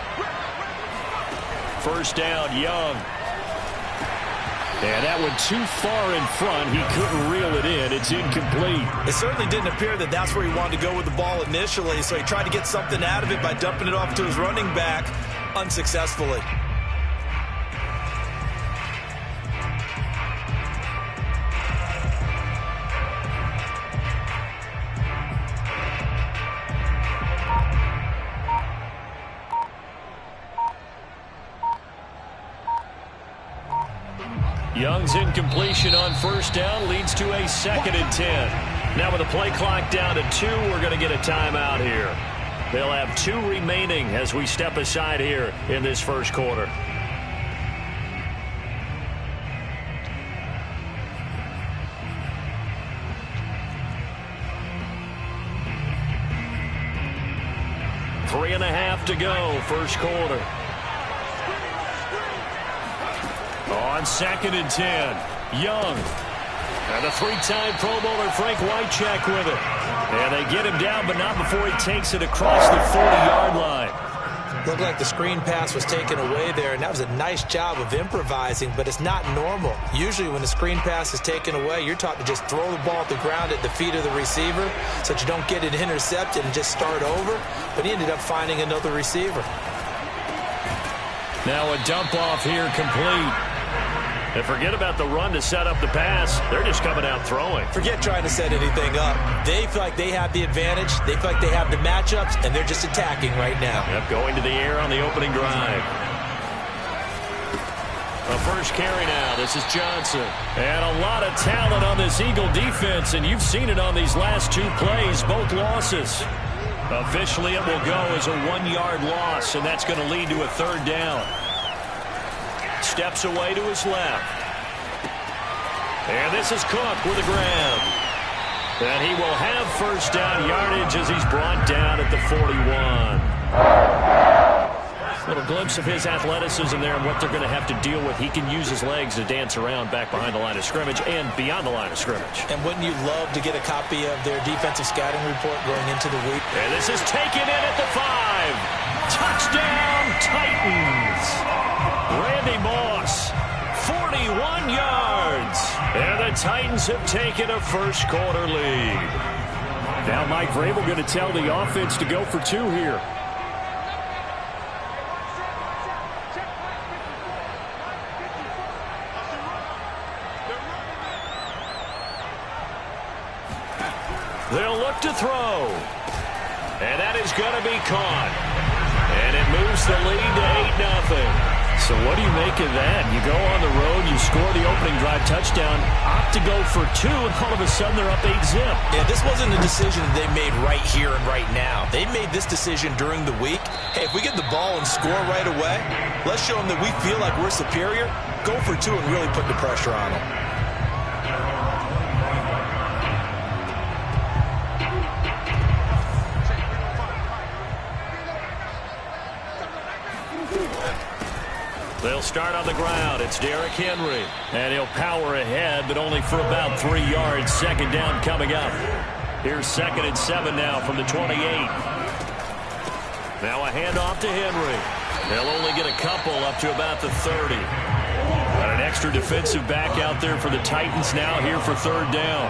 1st down, Young. And that one too far in front. He couldn't reel it in. It's incomplete.
It certainly didn't appear that that's where he wanted to go with the ball initially. So he tried to get something out of it by dumping it off to his running back unsuccessfully.
Young's incompletion on 1st down leads to a 2nd and 10. Now with the play clock down to 2, we're going to get a timeout here. They'll have 2 remaining as we step aside here in this 1st quarter. Three and a half to go, 1st quarter. On 2nd and 10, Young. And the 3-time Pro Bowler Frank Wycheck with it. And they get him down, but not before he takes it across the 40-yard line.
Looked like the screen pass was taken away there, and that was a nice job of improvising, but it's not normal. Usually when the screen pass is taken away, you're taught to just throw the ball at the ground at the feet of the receiver so that you don't get it intercepted and just start over. But he ended up finding another receiver.
Now a dump off here complete. And forget about the run to set up the pass. They're just coming out throwing.
Forget trying to set anything up. They feel like they have the advantage. They feel like they have the matchups, and they're just attacking right now.
Yep, going to the air on the opening drive. A 1st carry now. This is Johnson. And a lot of talent on this Eagle defense, and you've seen it on these last 2 plays, both losses. Officially, it will go as a 1-yard loss, and that's going to lead to a 3rd down. Steps away to his left. And this is Cook with a grab. And he will have 1st down yardage as he's brought down at the 41. Little glimpse of his athleticism there and what they're going to have to deal with. He can use his legs to dance around back behind the line of scrimmage and beyond the line of scrimmage.
And wouldn't you love to get a copy of their defensive scouting report going into the week?
And this is taken in at the 5. Touchdown, Titans. Randy Moss, 41 yards. And the Titans have taken a 1st quarter lead. Now Mike Vrabel going to tell the offense to go for 2 here. They'll look to throw. And that is going to be caught. And it moves the lead to 8-0. So what do you make of that? You go on the road, you score the opening drive touchdown, opt to go for 2, and all of a sudden they're up 8-zip.
Yeah, this wasn't a decision they made right here and right now. They made this decision during the week. Hey, if we get the ball and score right away, let's show them that we feel like we're superior. Go for 2 and really put the pressure on them.
They'll start on the ground. It's Derrick Henry. And he'll power ahead, but only for about 3 yards. Second down coming up. Here's 2nd and 7 now from the 28. Now a handoff to Henry. They'll only get a couple up to about the 30. Got an extra defensive back out there for the Titans now here for 3rd down.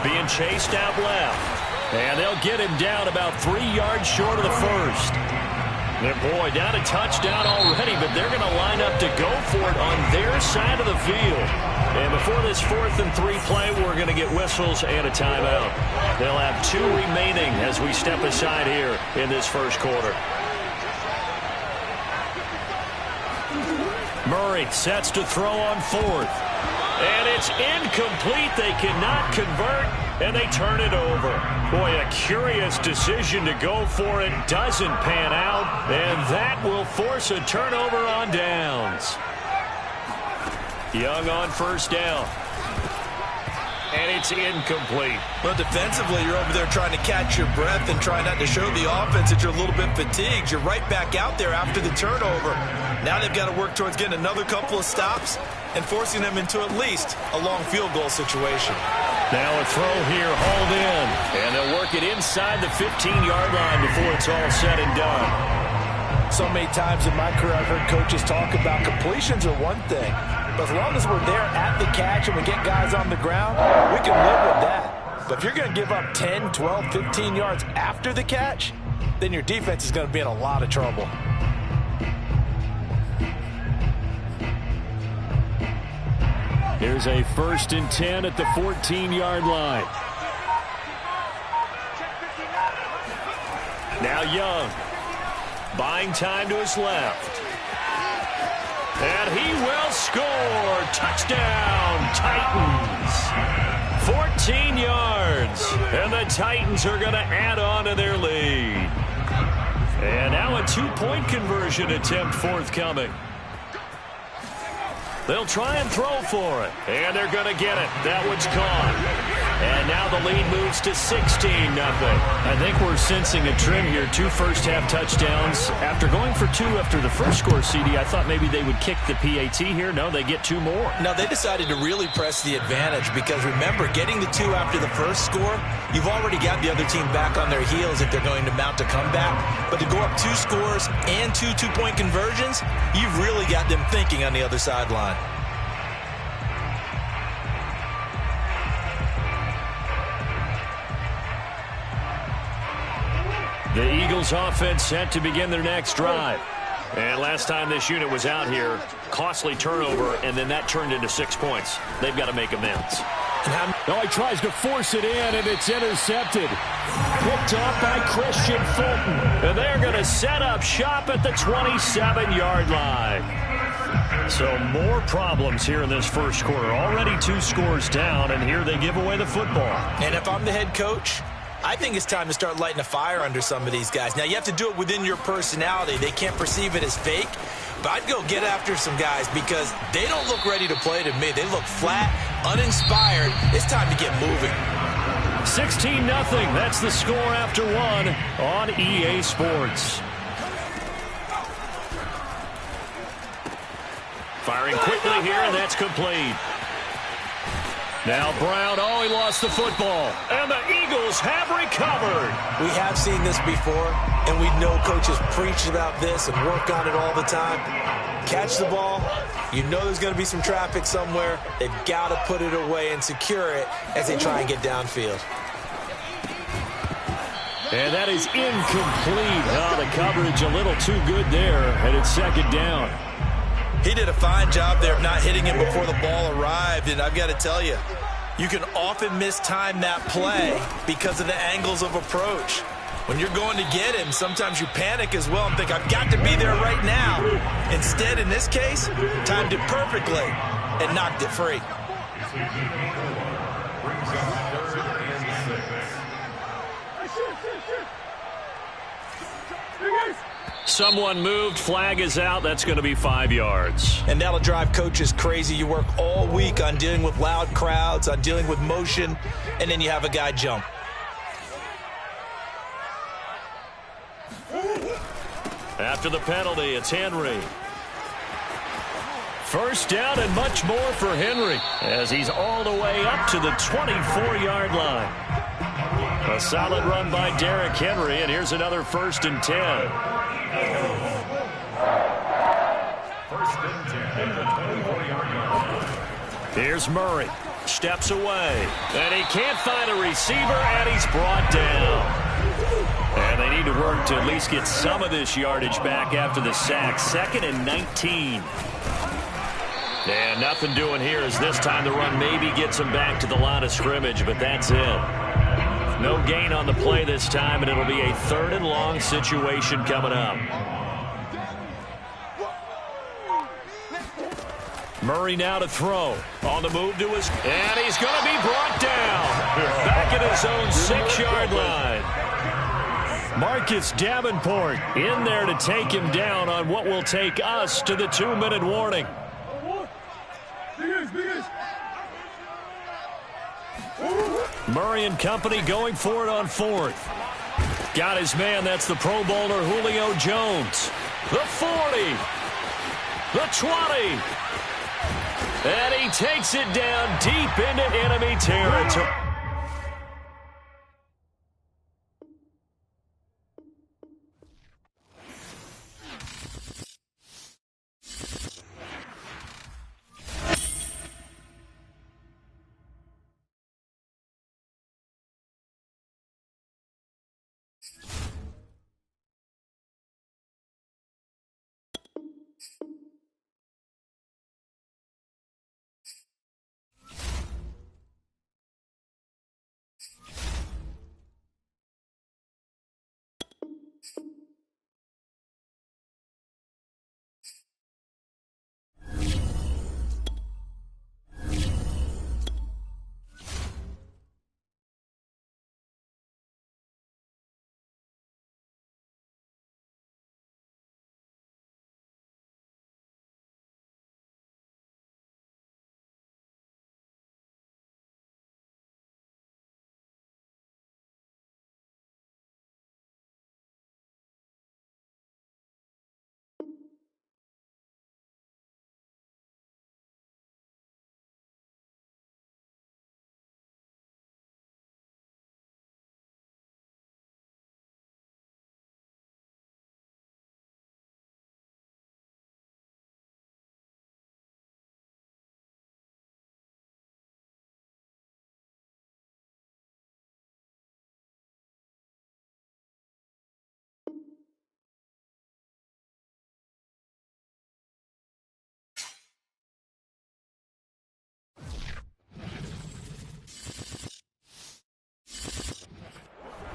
Being chased out left. And they'll get him down about 3 yards short of the first. And boy, down a touchdown already, but they're going to line up to go for it on their side of the field. And before this 4th and 3 play, we're going to get whistles and a timeout. They'll have 2 remaining as we step aside here in this first quarter. Murray sets to throw on 4th. And it's incomplete. They cannot convert, and they turn it over. Boy, a curious decision to go for it. Doesn't pan out, and that will force a turnover on downs. Young on 1st down. And it's incomplete.
Well, defensively, you're over there trying to catch your breath and trying not to show the offense that you're a little bit fatigued. You're right back out there after the turnover. Now they've got to work towards getting another couple of stops and forcing them into at least a long field goal situation.
Now a throw here, hauled in. And they'll work it inside the 15-yard line before it's all said and done.
So many times in my career, I've heard coaches talk about completions are one thing. But as long as we're there at the catch and we get guys on the ground, we can live with that. But if you're going to give up 10, 12, 15 yards after the catch, then your defense is going to be in a lot of trouble.
Here's a 1st and 10 at the 14-yard line.
Now Young. Buying time to his left. And he will score. Touchdown, Titans. 14 yards. And the Titans are going to add on to their lead. And now a 2-point conversion attempt forthcoming. They'll try and throw for it. And they're going to get it. That one's caught. And now the lead moves to 16-0.
I think we're sensing a trend here. 2 first-half touchdowns. After going for 2 after the first score, CD, I thought maybe they would kick the PAT here. No, they get 2 more.
No, they decided to really press the advantage because, remember, getting the 2 after the first score, you've already got the other team back on their heels if they're going to mount a comeback. But to go up 2 scores and 2 two-point conversions, you've really got them thinking on the other sideline.
The Eagles offense set to begin their next drive. And last time this unit was out here, costly turnover, and then that turned into 6 points. They've got to make amends.
No, he tries to force it in, and it's intercepted. Picked up by Christian Fulton.
And they're going to set up shop at the 27-yard line. So more problems here in this first quarter. Already 2 scores down, and here they give away the football.
And if I'm the head coach, I think it's time to start lighting a fire under some of these guys. Now, you have to do it within your personality. They can't perceive it as fake. But I'd go get after some guys because they don't look ready to play to me. They look flat, uninspired. It's time to get moving.
16-0. That's the score after 1 on EA Sports. Firing quickly here, and that's complete. Now Brown, he lost the football. And the Eagles have recovered.
We have seen this before, and we know coaches preach about this and work on it all the time. Catch the ball. You know there's going to be some traffic somewhere. They've got to put it away and secure it as they try and get downfield.
And that is incomplete. The coverage a little too good there, and it's 2nd down.
He did a fine job there of not hitting him before the ball arrived, and I've got to tell you, you can often mistime that play because of the angles of approach. When you're going to get him, sometimes you panic as well and think, I've got to be there right now. Instead, in this case, timed it perfectly and knocked it free.
Someone moved. Flag is out. That's going to be 5 yards.
And that'll drive coaches crazy. You work all week on dealing with loud crowds, on dealing with motion, and then you have a guy jump.
After the penalty, it's Henry. First down and much more for Henry as he's all the way up to the 24-yard line. A solid run by Derrick Henry, and here's another 1st and 10.
1st and 10 at the 24-yard line.
Here's Murray. Steps away. And he can't find a receiver, and he's brought down. And they need to work to at least get some of this yardage back after the sack. 2nd and 19. And nothing doing here as this time the run maybe gets him back to the line of scrimmage, but that's it. No gain on the play this time, and it'll be a 3rd and long situation coming up. Murray now to throw. On the move to his... And he's going to be brought down. Back at his own 6-yard line. Marcus Davenport in there to take him down on what will take us to the 2-minute warning. Murray and company going for it on 4th. Got his man. That's the Pro Bowler Julio Jones. The 40. The 20. And he takes it down deep into enemy territory.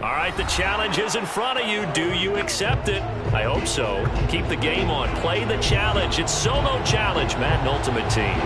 All right, the challenge is in front of you. Do you accept it? I hope so. Keep the game on. Play the challenge. It's solo challenge, Madden Ultimate Team.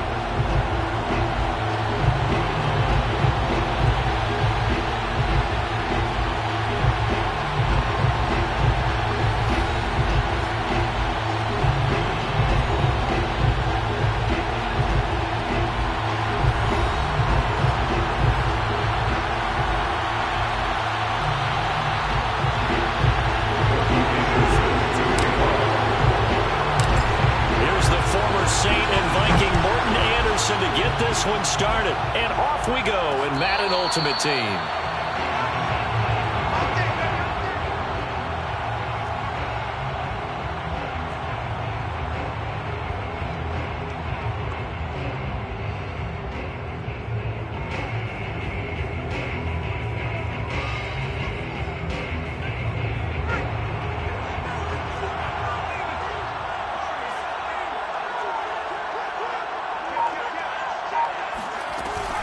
To get this one started. And off we go in Madden Ultimate Team.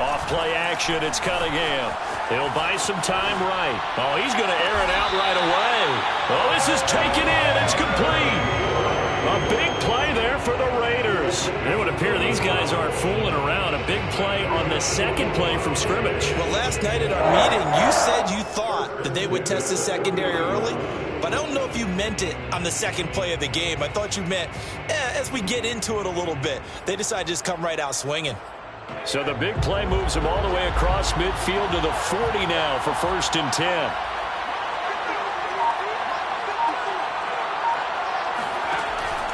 Off-play action, it's Cunningham. He'll buy some time right. Oh, he's going to air it out right away. Oh, this is taken in. It's complete. A big play there for the Raiders. It would appear these guys aren't fooling around. A big play on the 2nd play from scrimmage.
Well, last night at our meeting, you said you thought that they would test the secondary early, but I don't know if you meant it on the 2nd play of the game. I thought you meant, as we get into it a little bit, they decided to just come right out swinging.
So the big play moves him all the way across midfield to the 40 now for 1st and 10.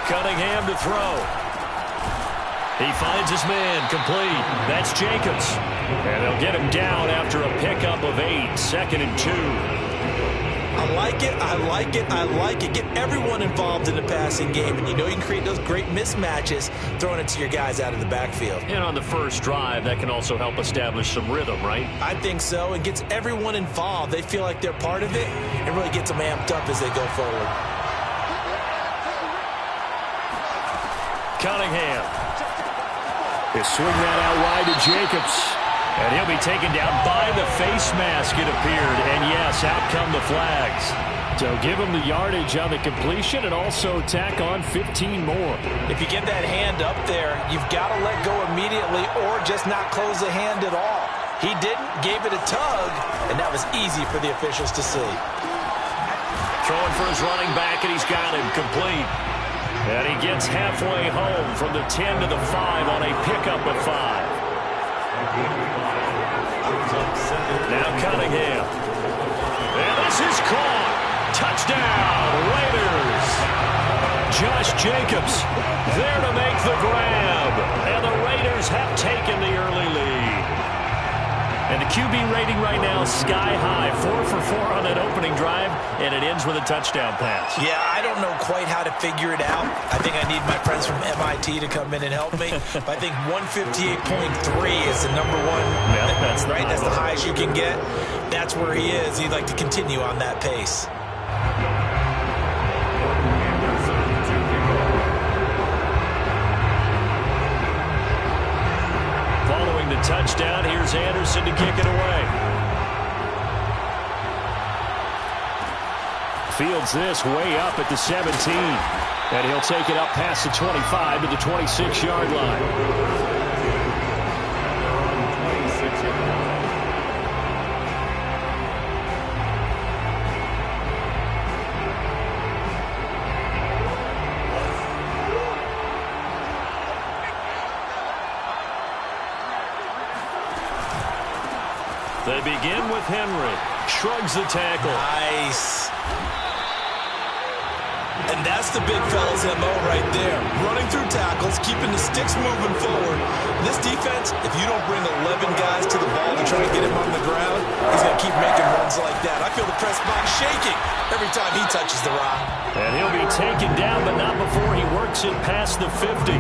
Cunningham to throw. He finds his man, complete. That's Jacobs. And they'll get him down after a pickup of 8, 2nd and 2.
I like it, I like it, I like it. Get everyone involved in the passing game, and you know you can create those great mismatches throwing it to your guys out of the backfield.
And on the first drive, that can also help establish some rhythm, right?
I think so. It gets everyone involved. They feel like they're part of it, and really gets them amped up as they go forward.
Cunningham. They swing that out wide to Jacobs. And he'll be taken down by the face mask, it appeared. And, yes, out come the flags.
So give him the yardage on the completion and also tack on 15 more.
If you get that hand up there, you've got to let go immediately or just not close the hand at all. He didn't, gave it a tug, and that was easy for the officials to see.
Throwing for his running back, and he's got him complete. And he gets halfway home from the 10 to the 5 on a pickup of 5. Now Cunningham. And this is caught. Touchdown, Raiders. Josh Jacobs there to make the grab. And the Raiders have taken the early lead. And the QB rating right now is sky high. 4 for 4 on that opening drive, and it ends with a touchdown pass.
Yeah, I don't know quite how to figure it out. I think I need my friends from MIT to come in and help me. But I think 158.3 is the number one.
Yeah, that's
right. That's the highest you can get. That's where he is. He'd like to continue on that pace.
Following the touchdown, here's Anderson to kick it away.
Fields this way up at the 17. And he'll take it up past the 25 to the 26-yard line.
They begin with Henry. Shrugs the tackle.
Nice. And that's the big fella's MO right there. Running through tackles, keeping the sticks moving forward. This defense, if you don't bring 11 guys to the ball to try to get him on the ground, he's going to keep making runs like that. I feel the press box shaking every time he touches the rock.
And he'll be taken down, but not before he works it past the 50.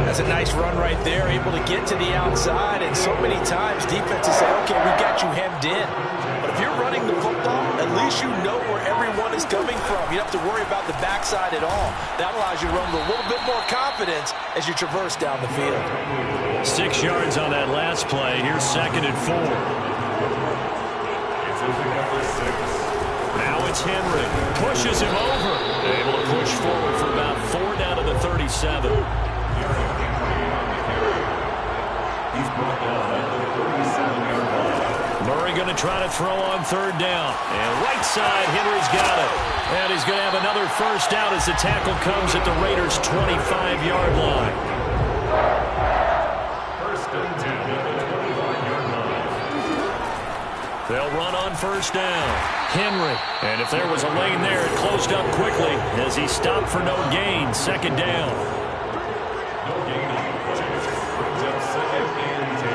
That's a nice run right there, able to get to the outside. And so many times defenses say, okay, we got you hemmed in. But if you're running the football, at least you know where everyone is coming from. You don't have to worry about the backside at all. That allows you to run with a little bit more confidence as you traverse down the field.
6 yards on that last play. Here's 2nd and 4. Now it's Henry. Pushes him over. Able to push forward for about 4 down to the 37. Murray going to try to throw on 3rd down. And right side, Henry's got it. And he's going to have another first down as the tackle comes at the Raiders' 25-yard line.
First and 10 at the 25-yard line.
They'll run on 1st down. Henry. And if there was a lane there, it closed up quickly as he stopped for no gain. 2nd down.
No gain on the play. Brings up 2nd and 10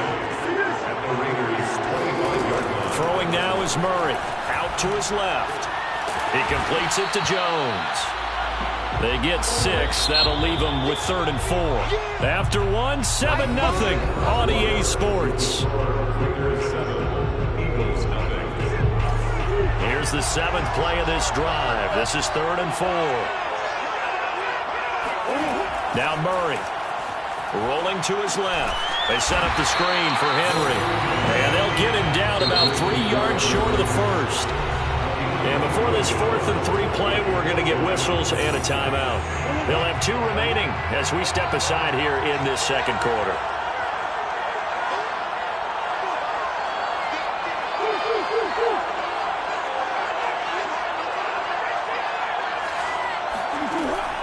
at the Raiders' 25-yard line.
Throwing now is Murray. Out to his left. He completes it to Jones. They get 6. That'll leave them with 3rd and 4. After 1, 7-0 on EA Sports.
Raiders 7, Eagles nothing.
Here's the 7th play of this drive. This is 3rd and 4. Now Murray. Rolling to his left. They set up the screen for Henry. And they'll get him down about 3 yards short of the first. And before this 4th and 3 play, we're going to get whistles and a timeout. They'll have 2 remaining as we step aside here in this 2nd quarter.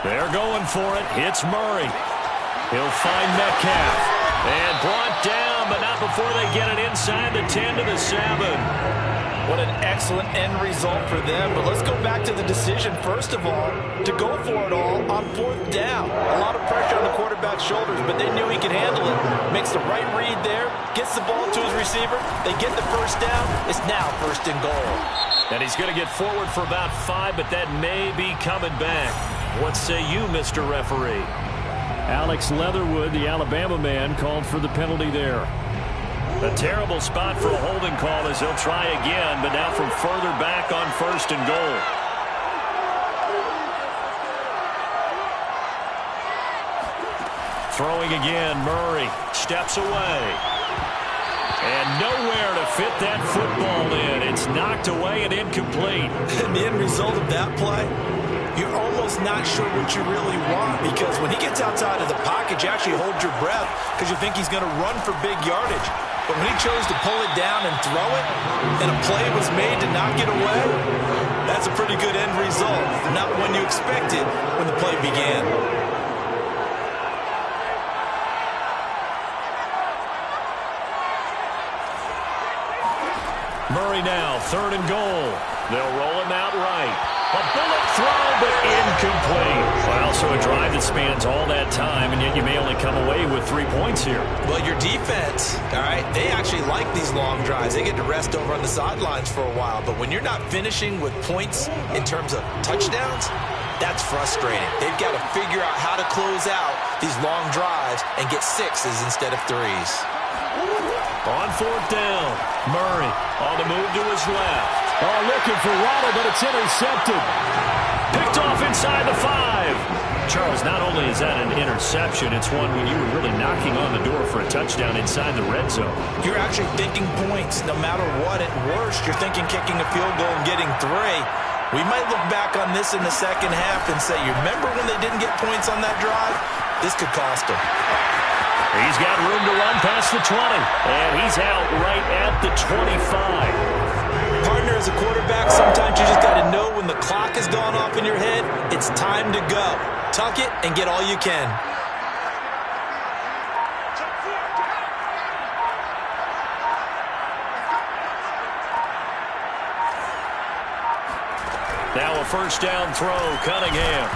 They're going for it. It's Murray. He'll find Metcalf. And brought down down, but not before they get it inside the 10 to the 7.
What an excellent end result for them. But let's go back to the decision, first of all, to go for it all on 4th down. A lot of pressure on the quarterback's shoulders, but they knew he could handle it. Makes the right read there, gets the ball to his receiver. They get the first down. It's now 1st and goal.
And he's going to get forward for about 5, but that may be coming back. What say you, Mr. Referee?
Alex Leatherwood, the Alabama man, called for the penalty there.
A terrible spot for a holding call as he'll try again, but now from further back on 1st and goal. Throwing again, Murray steps away. And nowhere to fit that football in. It's knocked away and incomplete.
And the end result of that play, you're almost not sure what you really want, because when he gets outside of the pocket, you actually hold your breath because you think he's going to run for big yardage. But when he chose to pull it down and throw it, and a play was made to knock it away, that's a pretty good end result. Not one you expected when the play began.
Murray now, 3rd and goal. They'll roll him out right. A bullet throw, but incomplete. Well, so a drive that spans all that time, and yet you may only come away with 3 points here.
Well, your defense, all right, they actually like these long drives. They get to rest over on the sidelines for a while. But when you're not finishing with points in terms of touchdowns, that's frustrating. They've got to figure out how to close out these long drives and get 6s instead of 3s.
On 4th down, Murray on the move to his left.
Oh, looking for Waddle, but it's intercepted.
Picked off inside the 5. Charles, not only is that an interception, it's one when you were really knocking on the door for a touchdown inside the red zone.
You're actually thinking points. No matter what, at worst, you're thinking kicking a field goal and getting 3. We might look back on this in the second half and say, you remember when they didn't get points on that drive? This could cost them.
He's got room to run past the 20, and he's out right at the 25.
Partner, as a quarterback, sometimes you just got to know when the clock has gone off in your head, it's time to go. Tuck it and get all you can.
Now a 1st down throw, Cunningham.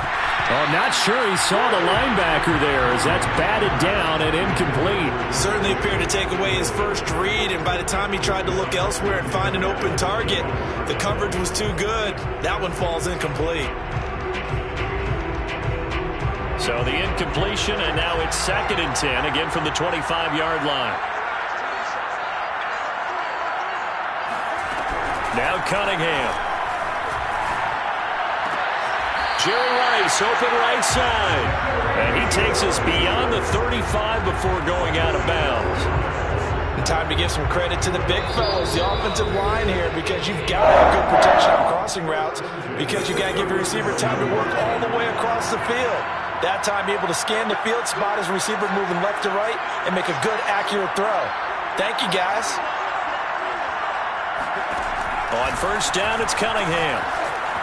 I'm not sure he saw the linebacker there, as that's batted down and incomplete.
Certainly appeared to take away his first read, and by the time he tried to look elsewhere and find an open target, the coverage was too good. That one falls incomplete.
So the incompletion, and now it's 2nd and 10, again from the 25-yard line. Now Cunningham. Jerry Rice, open right side. And he takes us beyond the 35 before going out of bounds.
And time to give some credit to the big fellas, the offensive line here, because you've got to have good protection on crossing routes, because you've got to give your receiver time to work all the way across the field. That time, able to scan the field, spot his receiver moving left to right, and make a good, accurate throw. Thank you, guys.
On 1st down, it's Cunningham.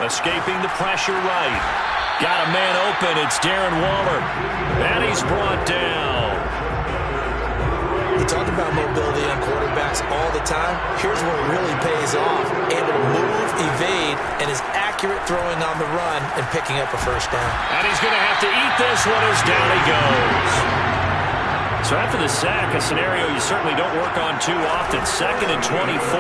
Escaping the pressure right. Got a man open. It's Darren Waller. And he's brought down.
We talk about mobility on quarterbacks all the time. Here's where it really pays off. Able to move, evade, and is accurate throwing on the run and picking up a 1st down.
And he's going to have to eat this one as down he goes. So after the sack, a scenario you certainly don't work on too often. 2nd and 24.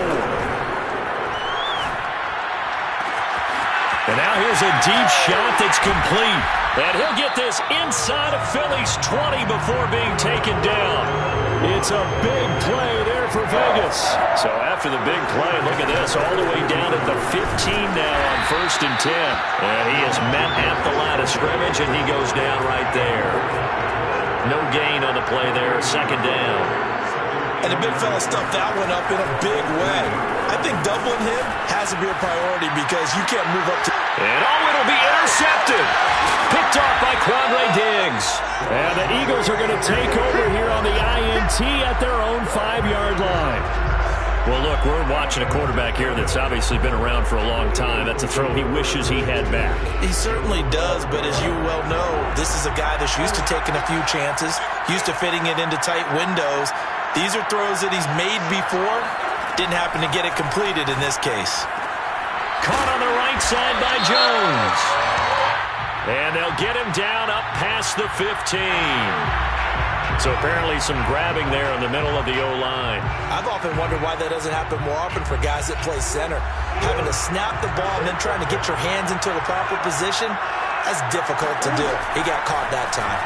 And now here's a deep shot that's complete. And he'll get this inside of Philly's 20 before being taken down.
It's a big play there for Vegas.
So after the big play, look at this, all the way down at the 15 now on 1st and 10. And he is met at the line of scrimmage, and he goes down right there. No gain on the play there, 2nd down.
And the big fella stuffed that one up in a big way. I think doubling him has to be a priority because you can't move up to...
And it'll be intercepted. Picked off by Quandre Diggs.
And the Eagles are going to take over here on the INT at their own 5-yard line.
Well, look, we're watching a quarterback here that's obviously been around for a long time. That's a throw he wishes he had back.
He certainly does, but as you well know, this is a guy that's used to taking a few chances, used to fitting it into tight windows. These are throws that he's made before. Didn't happen to get it completed in this case.
Caught on the right side by Jones. And they'll get him down up past the 15. So apparently some grabbing there in the middle of the O-line.
I've often wondered why that doesn't happen more often for guys that play center. Having to snap the ball and then trying to get your hands into the proper position, that's difficult to do. He got caught that time.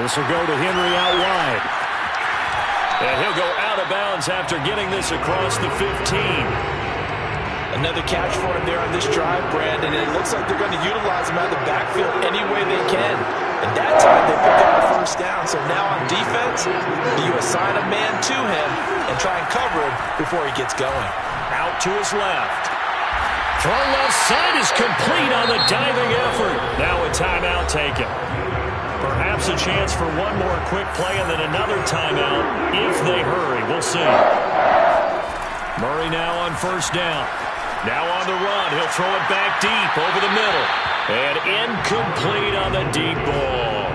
This will go to Henry out wide.
And he'll go out of bounds after getting this across the 15.
Another catch for him there on this drive, Brandon. And it looks like they're going to utilize him out of the backfield any way they can. And that time they picked up the first down. So now on defense, do you assign a man to him and try and cover him before he gets going?
Out to his left. Throw left side is complete on the diving effort. Now a timeout taken. Perhaps a chance for one more quick play and then another timeout if they hurry. We'll see. Murray now on first down. Now on the run. He'll throw it back deep over the middle. And incomplete on the deep ball.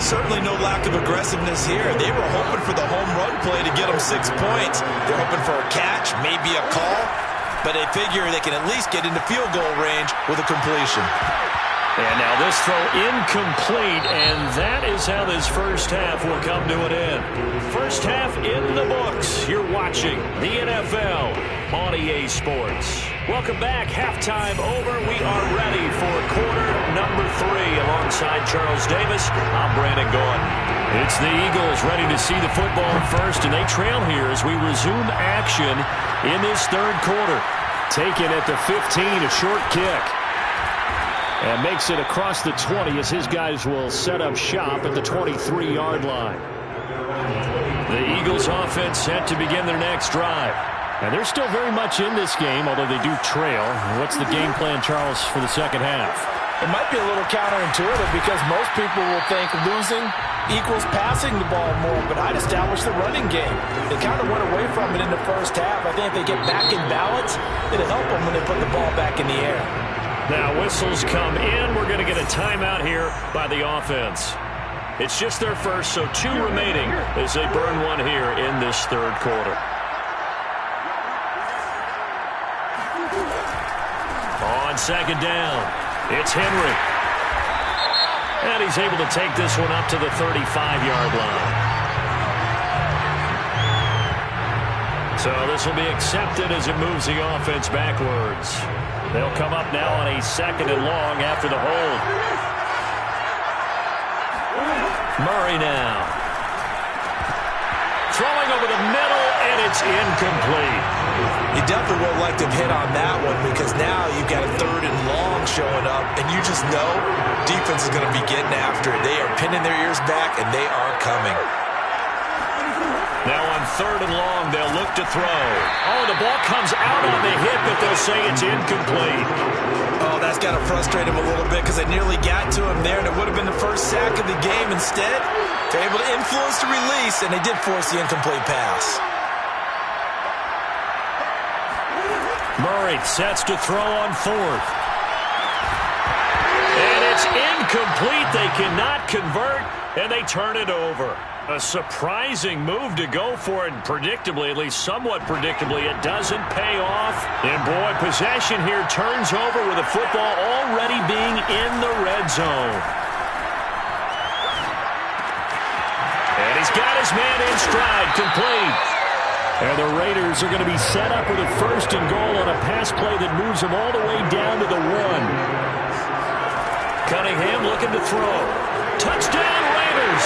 Certainly no lack of aggressiveness here. They were hoping for the home run play to get them 6 points. They're hoping for a catch, maybe a call. But they figure they can at least get into field goal range with a completion.
And now this throw incomplete, and that is how this first half will come to an end. First half in the books. You're watching the NFL on EA Sports. Welcome back. Halftime over. We are ready for quarter number 3 alongside Charles Davis. I'm Brandon Gordon. It's the Eagles ready to see the football first, and they trail here as we resume action in this third quarter.
Taken at the 15, a short kick. And makes it across the 20 as his guys will set up shop at the 23-yard line.
The Eagles offense set to begin their next drive.
And they're still very much in this game, although they do trail. What's the game plan, Charles, for the second half?
It might be a little counterintuitive because most people will think losing equals passing the ball more, but I'd establish the running game. They kind of went away from it in the first half. I think if they get back in balance, it'll help them when they put the ball back in the air.
Now whistles come in. We're going to get a timeout here by the offense. It's just their first, so 2 remaining as they burn one here in this third quarter. On second down, it's Henry. And he's able to take this one up to the 35-yard line. So this will be accepted as it moves the offense backwards. They'll come up now on a second and long after the hold. Murray now. Throwing over the middle, and it's incomplete.
You definitely would like to hit on that one because now you've got a third and long showing up, and you just know defense is going to be getting after it. They are pinning their ears back, and they are coming.
Now on third and long, they'll look to throw. Oh, the ball comes out on the hit, but they'll say it's incomplete.
Oh, that's got to frustrate him a little bit because they nearly got to him there, and it would have been the first sack of the game. Instead, they're able to influence the release, and they did force the incomplete pass.
Murray sets to throw on fourth. And it's incomplete. They cannot convert, and they turn it over. A surprising move to go for it, and predictably, at least somewhat predictably, it doesn't pay off. And boy, possession here turns over with the football already being in the red zone. And he's got his man in stride, complete.
And the Raiders are going to be set up with a first and goal on a pass play that moves them all the way down to the 1.
Cunningham looking to throw. Touchdown, Raiders!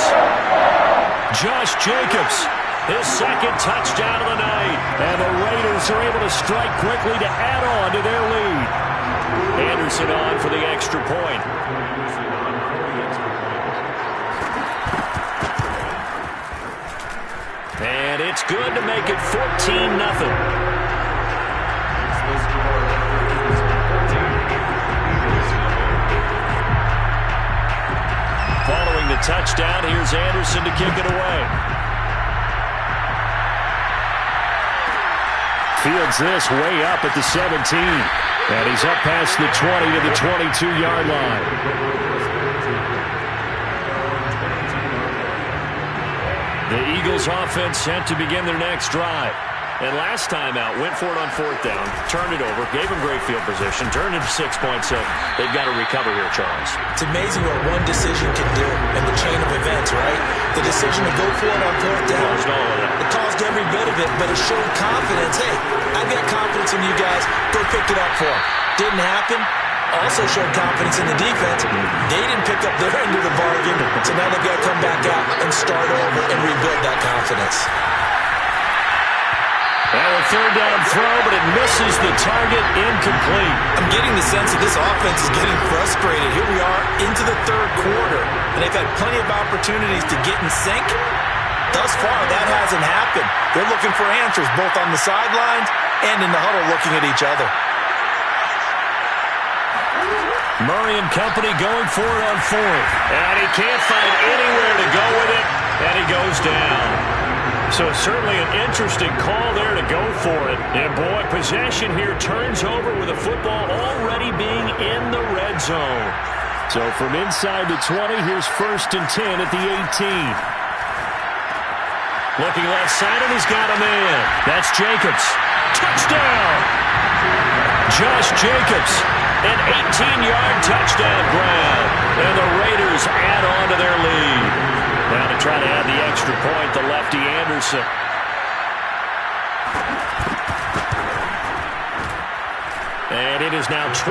Josh Jacobs, his second touchdown of the night.
And the Raiders are able to strike quickly to add on to their lead.
Anderson on for the extra point. And it's good to make it 14-0. Following the touchdown, here's Anderson to kick it away.
Fields this way up at the 17. And he's up past the 20 to the 22-yard line.
The Eagles Eagles offense set to begin their next drive. And last time out, went for it on 4th down, turned it over, gave them great field position, turned it to 6 points, so they've got to recover here, Charles.
It's amazing what one decision can do in the chain of events, right? The decision to go for it on 4th down, it caused every bit of it, but it showed confidence. Hey, I've got confidence in you guys. Go pick it up for them. Didn't happen. Also showed confidence in the defense. They didn't pick up their end of the bargain, so now they've got to come back out and start over and rebuild that confidence.
Well, a 3rd down throw, but it misses the target, incomplete.
I'm getting the sense that this offense is getting frustrated. Here we are into the 3rd quarter, and they've had plenty of opportunities to get in sync. Thus far, that hasn't happened. They're looking for answers both on the sidelines and in the huddle looking at each other.
Murray and company going for it on 4th. And he can't find anywhere to go with it, and he goes down. So certainly an interesting call there to go for it. And boy, possession here turns over with the football already being in the red zone.
So from inside the 20, here's 1st and 10 at the 18.
Looking left side, and he's got a man. That's Jacobs. Touchdown! Josh Jacobs, an 18-yard touchdown grab. And the Raiders add on to their lead. Now to try to add the extra point, the lefty Anderson. And it is now 21-0.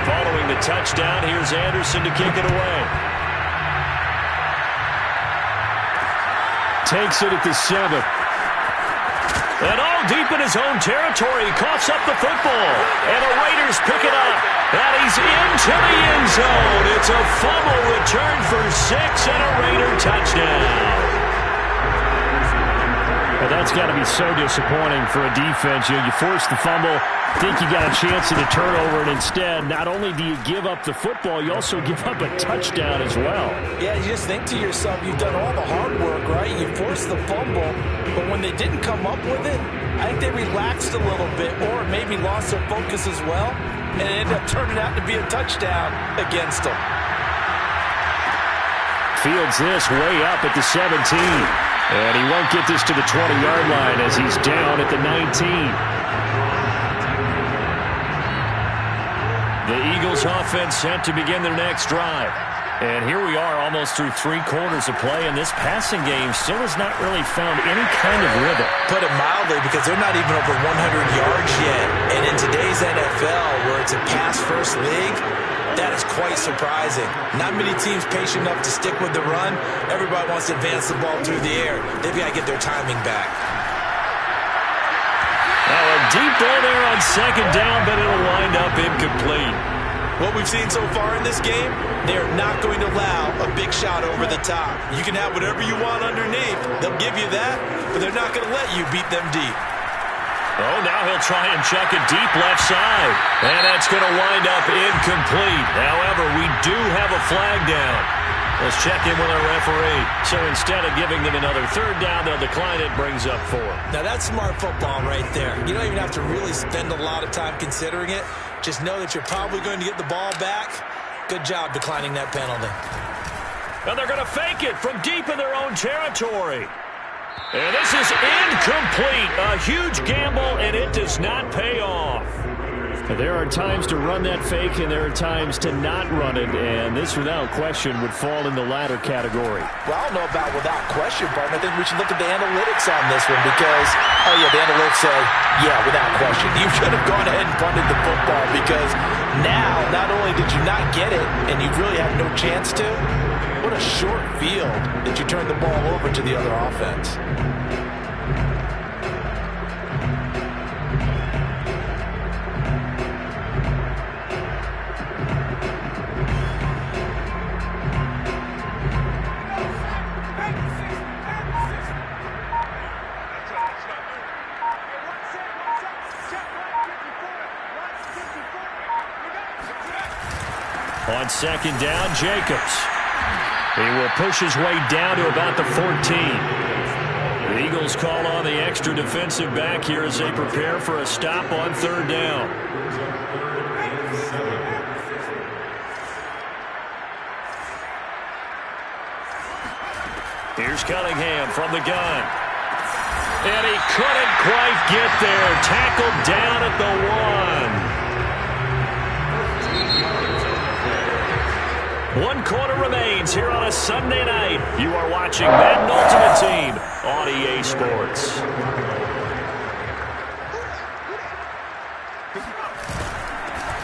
Following the touchdown, here's Anderson to kick it away.
Takes it at the 7.
And all deep in his own territory, he coughs up the football. And the Raiders pick it up. And he's into the end zone. It's a fumble return for 6 and a Raider touchdown.
Well, that's got to be so disappointing for a defense. You force the fumble, think you got a chance at a turnover, and instead, not only do you give up the football, you also give up a touchdown as well.
Yeah, you just think to yourself, you've done all the hard work, right? You forced the fumble, but when they didn't come up with it, I think they relaxed a little bit or maybe lost their focus as well, and it ended up turning out to be a touchdown against them.
Fields this way up at the 17. And he won't get this to the 20-yard line as he's down at the 19.
The Eagles offense set to begin their next drive. And here we are almost through 3 quarters of play, and this passing game still has not really found any kind of rhythm.
Put it mildly, because they're not even over 100 yards yet. And in today's NFL, where it's a pass-first league, that is quite surprising. Not many teams patient enough to stick with the run. Everybody wants to advance the ball through the air. They've got to get their timing back.
Now a deep ball there on 2nd down, but it'll wind up incomplete.
What we've seen so far in this game, they're not going to allow a big shot over the top. You can have whatever you want underneath. They'll give you that, but they're not going to let you beat them deep.
Oh, now he'll try and chuck it deep left side. And that's going to wind up incomplete. However, we do have a flag down. Let's check in with our referee. So instead of giving them another 3rd down, they'll decline it, brings up 4.
Now that's smart football right there. You don't even have to really spend a lot of time considering it. Just know that you're probably going to get the ball back. Good job declining that penalty.
And they're going to fake it from deep in their own territory. And this is incomplete. A huge gamble, and it does not pay off.
There are times to run that fake, and there are times to not run it, and this, without question, would fall in the latter category.
Well, I don't know about without question, partner. I think we should look at the analytics on this one because, oh, yeah, the analytics say, yeah, without question. You should have gone ahead and punted the football because now, not only did you not get it, and you really have no chance to, what a short field that you turned the ball over to the other offense.
On 2nd down, Jacobs. He will push his way down to about the 14. The Eagles call on the extra defensive back here as they prepare for a stop on third down. Here's Cunningham from the gun. And he couldn't quite get there. Tackled down at the 1. 1 quarter remains here on a Sunday night. You are watching Madden Ultimate Team on EA Sports.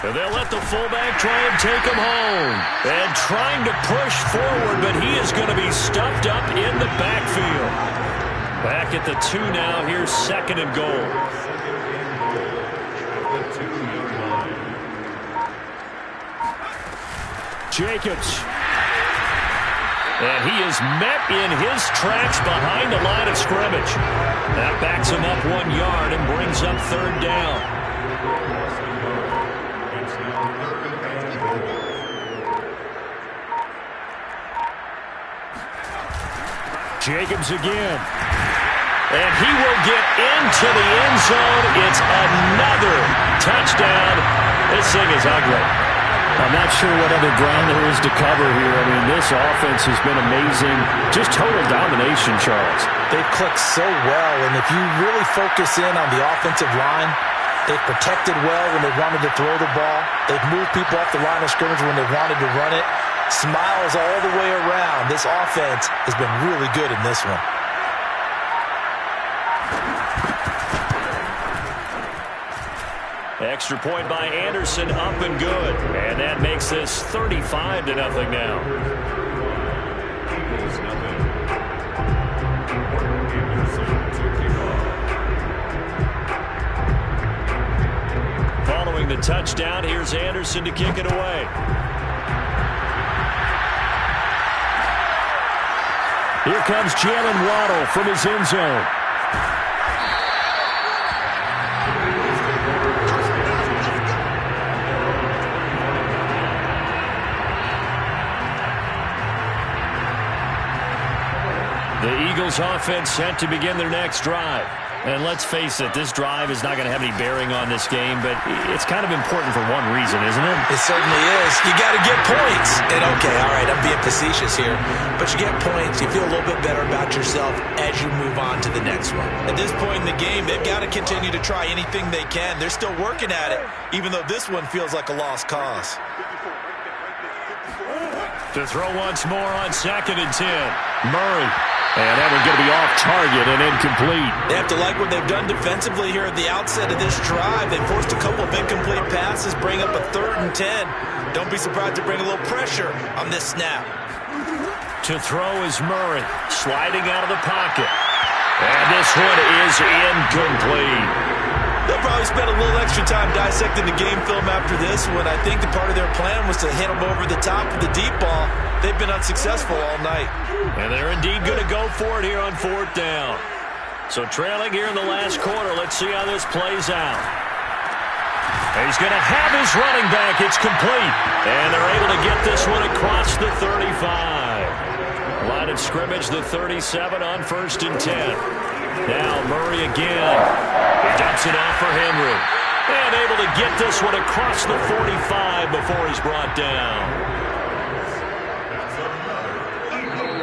And they'll let the fullback try and take him home. And trying to push forward, but he is going to be stuffed up in the backfield. Back at the 2 now. Here's 2nd and goal. Jacobs. And he is met in his tracks behind the line of scrimmage. That backs him up 1 yard and brings up third down. Jacobs again. And he will get into the end zone. It's another touchdown. This thing is ugly.
I'm not sure what other ground there is to cover here. I mean, this offense has been amazing. Just total domination, Charles.
They've clicked so well, and if you really focus in on the offensive line, they've protected well when they wanted to throw the ball. They've moved people off the line of scrimmage when they wanted to run it. Smiles all the way around. This offense has been really good in this one.
Extra point by Anderson, up and good. And that makes this 35-0 now.
Eagles nothing. Anderson to kick off.
Following the touchdown, here's Anderson to kick it away. Here comes Jalen Waddle from his end zone. The Eagles offense set to begin their next drive. And let's face it, this drive is not going to have any bearing on this game, but it's kind of important for one reason, isn't it?
It certainly is. You got to get points. And okay, all right, I'm being facetious here, but you get points, you feel a little bit better about yourself as you move on to the next one. At this point in the game, they've got to continue to try anything they can. They're still working at it, even though this one feels like a lost cause.
To throw once more on 2nd and 10. Murray. And that one's going to be off target and incomplete.
They have to like what they've done defensively here at the outset of this drive. They forced a couple of incomplete passes, bring up a 3rd and 10. Don't be surprised to bring a little pressure on this snap.
To throw is Murray, sliding out of the pocket. And this one is incomplete.
They'll probably spend a little extra time dissecting the game film after this one. I think the part of their plan was to hit them over the top of the deep ball. They've been unsuccessful all night.
And they're indeed going to go for it here on 4th down. So trailing here in the last quarter, let's see how this plays out. And he's going to have his running back. It's complete. And they're able to get this one across the 35. Line of scrimmage, the 37 on 1st and 10. Now Murray again. He dumps it off for Henry. And able to get this one across the 45 before he's brought down.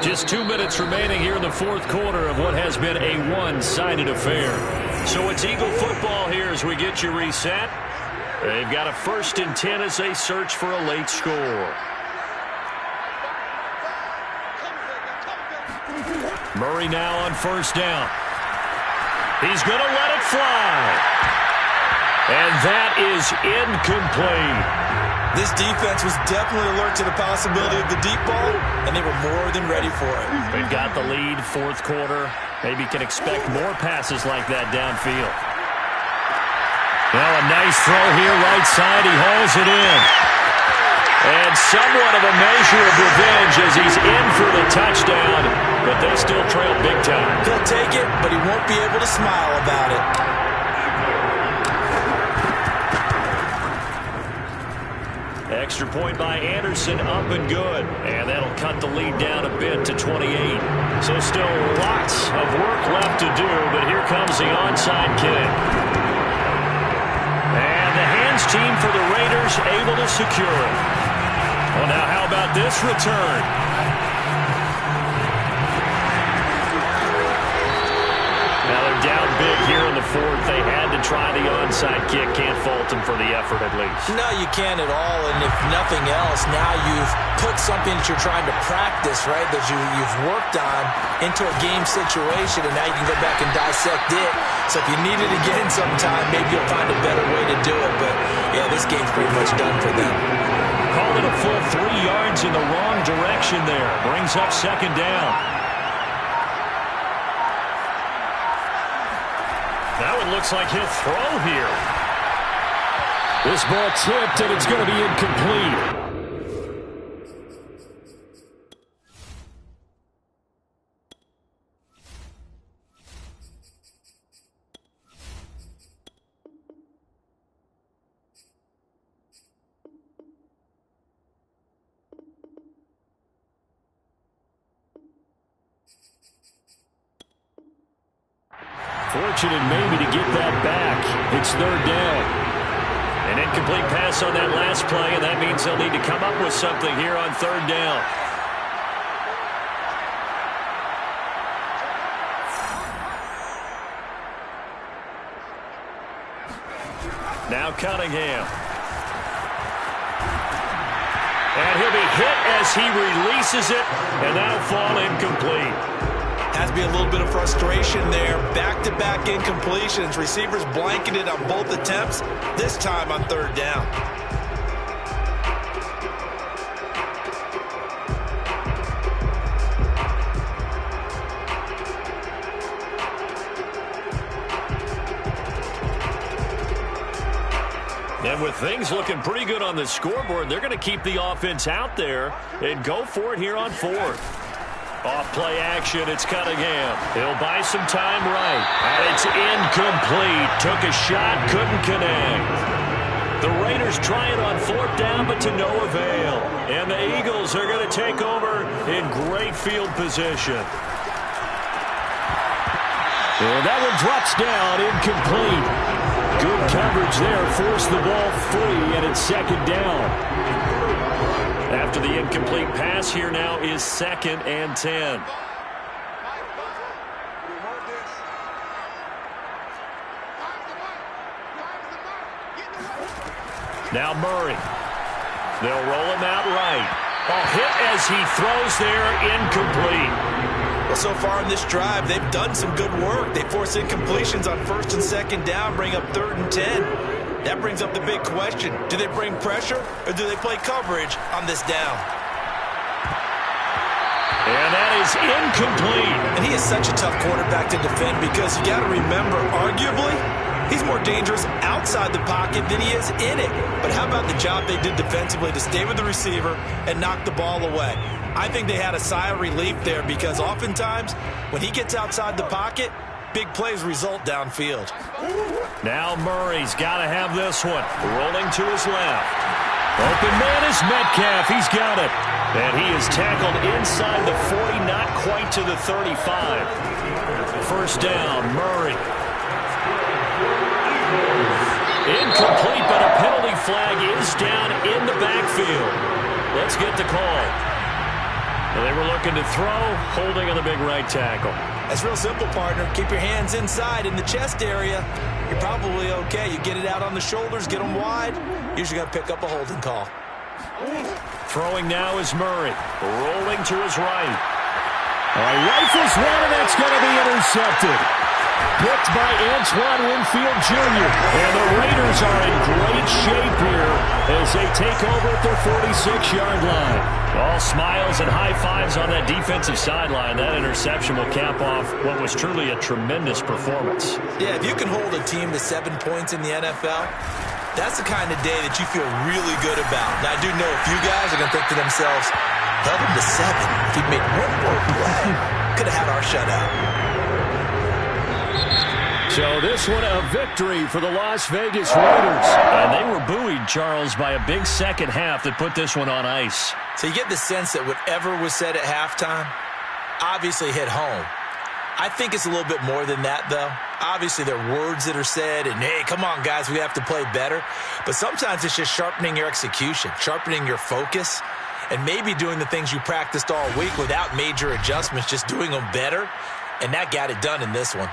Just 2 minutes remaining here in the 4th quarter of what has been a one-sided affair. So it's Eagle football here as we get you reset. They've got a 1st and 10 as they search for a late score. Murray now on 1st down. He's going to let it fly. And that is incomplete.
This defense was definitely alert to the possibility of the deep ball, and they were more than ready for it.
They've got the lead, 4th quarter. Maybe can expect more passes like that downfield. Now a nice throw here, right side. He hauls it in. And somewhat of a measure of revenge as he's in for the touchdown, but they still trail big time.
He'll take it, but he won't be able to smile about it.
extra point by Anderson, up and good. And that'll cut the lead down a bit to 28. So still lots of work left to do, but here comes the onside kick. And the hands team for the Raiders able to secure it. Well, now how about this return? Now they're down big here in the fourth. They had to try the onside kick. Can't fault them for the effort at least.
No, you can't at all. And if nothing else, now you've put something that you're trying to practice, right, that you've worked on into a game situation, and now you can go back and dissect it. So if you need it again sometime, maybe you'll find a better way to do it. But, yeah, this game's pretty much done for them.
Called it a full 3 yards in the wrong direction there. Brings up second down. Now it looks like he'll throw here.
This ball tipped, and it's going to be incomplete. Fortunate maybe to get that back. It's third down.
An incomplete pass on that last play, and that means they'll need to come up with something here on third down. Now Cunningham. And he'll be hit as he releases it, and that'll fall incomplete.
Has to be a little bit of frustration there. Back-to-back incompletions. Receivers blanketed on both attempts, this time on third down.
And with things looking pretty good on the scoreboard, they're going to keep the offense out there and go for it here on fourth. Off play action, it's Cunningham. He'll buy some time right. And it's incomplete. Took a shot, couldn't connect. The Raiders try it on fourth down, but to no avail. And the Eagles are going to take over in great field position.
And that one drops down, incomplete. Good coverage there, forced the ball free, and it's second down.
After the incomplete pass, here now is 2nd and 10. Now Murray. They'll roll him out right. A hit as he throws there, incomplete.
Well, so far in this drive, they've done some good work. They force incompletions on 1st and 2nd down, bring up 3rd and 10. That brings up the big question. Do they bring pressure or do they play coverage on this down?
And that is incomplete.
And he is such a tough quarterback to defend because you got to remember, arguably, he's more dangerous outside the pocket than he is in it. But how about the job they did defensively to stay with the receiver and knock the ball away? I think they had a sigh of relief there because oftentimes when he gets outside the pocket, big plays result downfield.
Now Murray's got to have this one. Rolling to his left. Open man is Metcalf. He's got it. And he is tackled inside the 40, not quite to the 35. First down, Murray. Incomplete, but a penalty flag is down in the backfield. Let's get the call. Well, they were looking to throw, holding on the big right tackle.
That's real simple, partner. Keep your hands inside in the chest area. You're probably okay. You get it out on the shoulders, get them wide. Usually going to pick up a holding call.
Throwing now is Murray. Rolling to his right.
Rifles one, and that's going to be intercepted. Picked by Antoine Winfield Jr. And the Raiders are in great shape here as they take over at their 46-yard line.
All smiles and high fives on that defensive sideline. That interception will cap off what was truly a tremendous performance.
Yeah, if you can hold a team to 7 points in the NFL, that's the kind of day that you feel really good about. Now, I do know a few guys are going to think to themselves, held him to 7. If he'd made one more play, could have had our shutout.
So this one a victory for the Las Vegas Raiders.
And they were buoyed, Charles, by a big second half that put this one on ice.
So you get the sense that whatever was said at halftime obviously hit home. I think it's a little bit more than that, though. Obviously, there are words that are said, and, hey, come on, guys, we have to play better. But sometimes it's just sharpening your execution, sharpening your focus, and maybe doing the things you practiced all week without major adjustments, just doing them better. And that got it done in this one.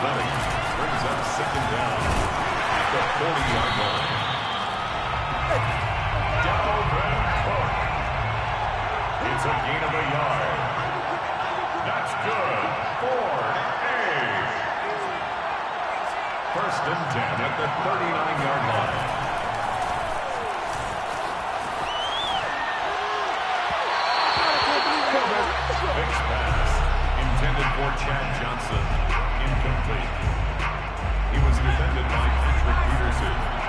brings up second down at the 40-yard line. Dalvin Cook. It's a gain of a yard. That's good for a first and 10 at the 39-yard line. Fix pass intended for Chad Johnson. Incomplete. He was defended by Patrick Peterson.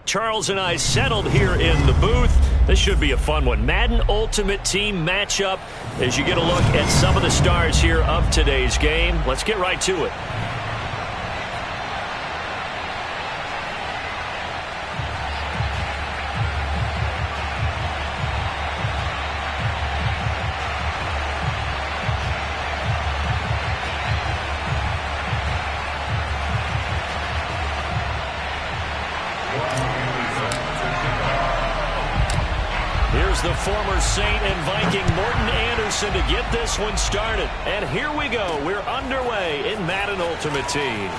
Charles and I settled here in the booth. This should be a fun one. Madden Ultimate Team matchup as you get a look at some of the stars here of today's game. Let's get right to it. The former Saint and Viking Morten Andersen to get this one started. And here we go. We're underway in Madden Ultimate Team.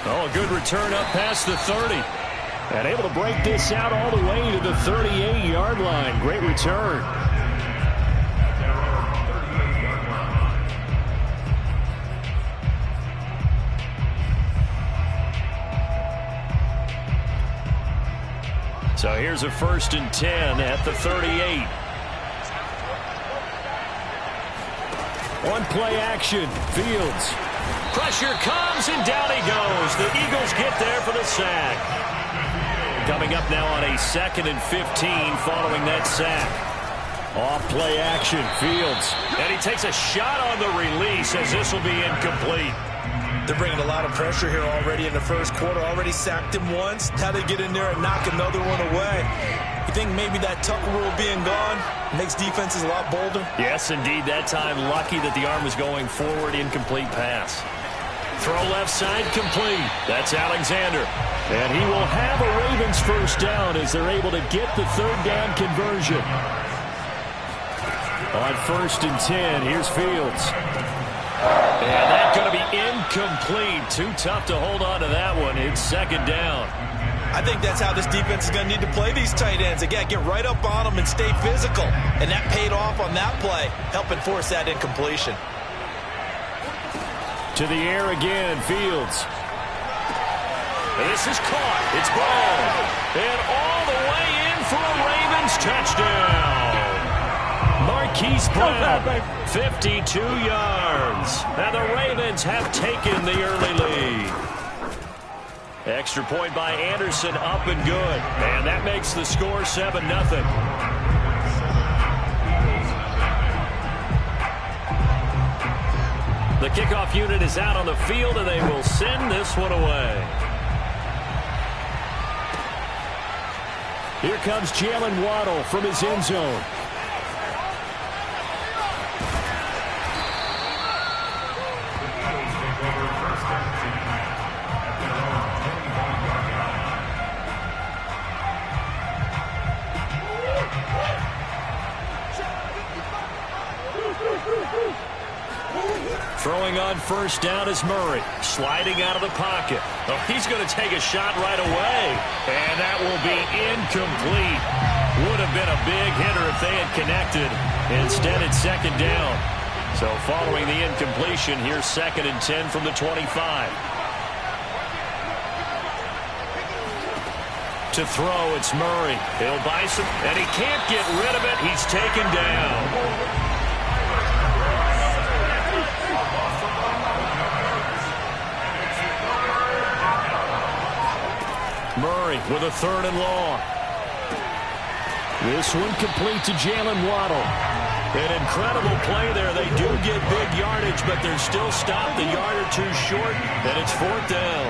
Oh, a good return up past the 30.
And able to break this out all the way to the 38-yard line. Great return.
So here's a 1st and 10 at the 38.
On play action, Fields.
Pressure comes and down he goes. The Eagles get there for the sack. Coming up now on a 2nd and 15 following that sack.
Off play action, Fields.
And he takes a shot on the release as this will be incomplete.
They're bringing a lot of pressure here already in the first quarter. Already sacked him once. Now they get in there and knock another one away. You think maybe that Tucker rule being gone makes defenses a lot bolder?
Yes, indeed. That time, lucky that the arm was going forward. Incomplete pass. Throw left side, complete. That's Alexander.
And he will have a Ravens first down as they're able to get the 3rd down conversion. On 1st and 10, here's Fields.
And that's going to be incomplete. Too tough to hold on to that one. It's 2nd down.
I think that's how this defense is going to need to play these tight ends. Again, get right up on them and stay physical. And that paid off on that play, helping force that incompletion.
To the air again, Fields.
And this is caught. It's Brown. And all the way in for a Ravens touchdown. Marquise Brown, 52 yards. And the Ravens have taken the early lead. Extra point by Andersen, up and good. And that makes the score 7-0. The kickoff unit is out on the field, and they will send this one away.
Here comes Jalen Waddle from his end zone.
Throwing on 1st down is Murray. Sliding out of the pocket. Oh, he's going to take a shot right away. And that will be incomplete. Would have been a big hitter if they had connected. Instead, it's 2nd down. So following the incompletion, here's 2nd and 10 from the 25. To throw, it's Murray. He'll buy some, and he can't get rid of it. He's taken down. Murray with a 3rd and long.
This one complete to Jalen Waddle.
An incredible play there. They do get big yardage, but they're still stopped a yard or two short, and it's 4th down.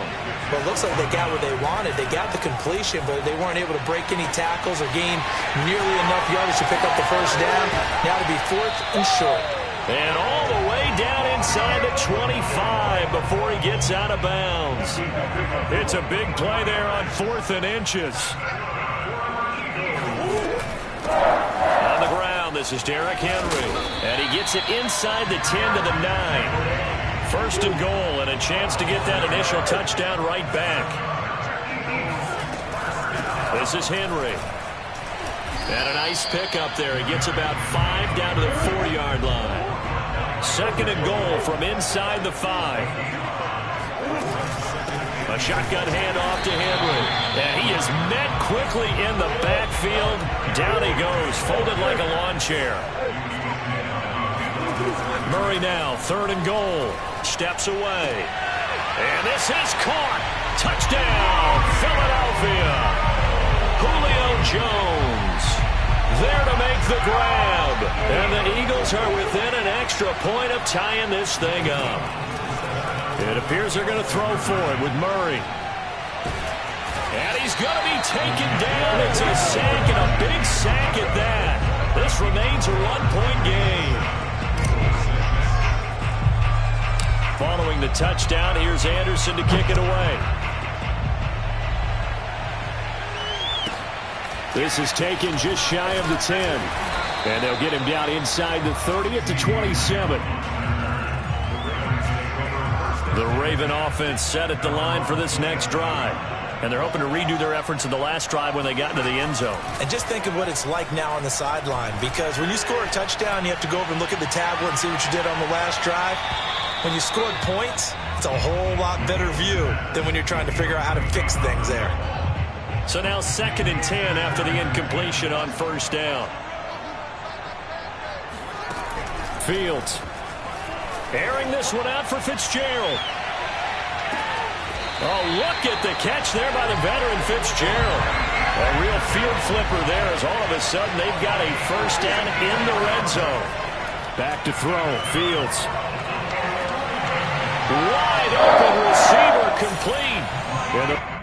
Well, it looks like they got what they wanted. They got the completion, but they weren't able to break any tackles or gain nearly enough yardage to pick up the 1st down. Now to be 4th and short.
And all the way down inside the 25 before he gets out of bounds. It's a big play there on 4th and inches. On the ground, this is Derrick Henry. And he gets it inside the 10 to the 9. 1st and goal, and a chance to get that initial touchdown right back. This is Henry. And a nice pickup there. He gets about 5 down to the 4-yard line. 2nd and goal from inside the 5. A shotgun handoff to Henry. And he is met quickly in the backfield. Down he goes, folded like a lawn chair. Murray now, 3rd and goal. Steps away. And this is caught. Touchdown, Philadelphia. Julio Jones. There to make the grab. And the Eagles are within an extra point of tying this thing up. It appears they're going to throw for it with Murray. And he's going to be taken down. It's a sack, and a big sack at that. This remains a one-point game. Following the touchdown, here's Anderson to kick it away.
This is taken just shy of the 10. And they'll get him down inside the 30 at the 27.
The Raven offense set at the line for this next drive. And they're hoping to redo their efforts in the last drive when they got into the end zone.
And just think of what it's like now on the sideline, because when you score a touchdown, you have to go over and look at the tablet and see what you did on the last drive. When you scored points, it's a whole lot better view than when you're trying to figure out how to fix things there.
So now 2nd and 10 after the incompletion on first down.
Fields
airing this one out for Fitzgerald. Oh, look at the catch there by the veteran Fitzgerald. A real field flipper there as all of a sudden they've got a first down in the red zone.
back to throw. Fields.
Wide open receiver complete.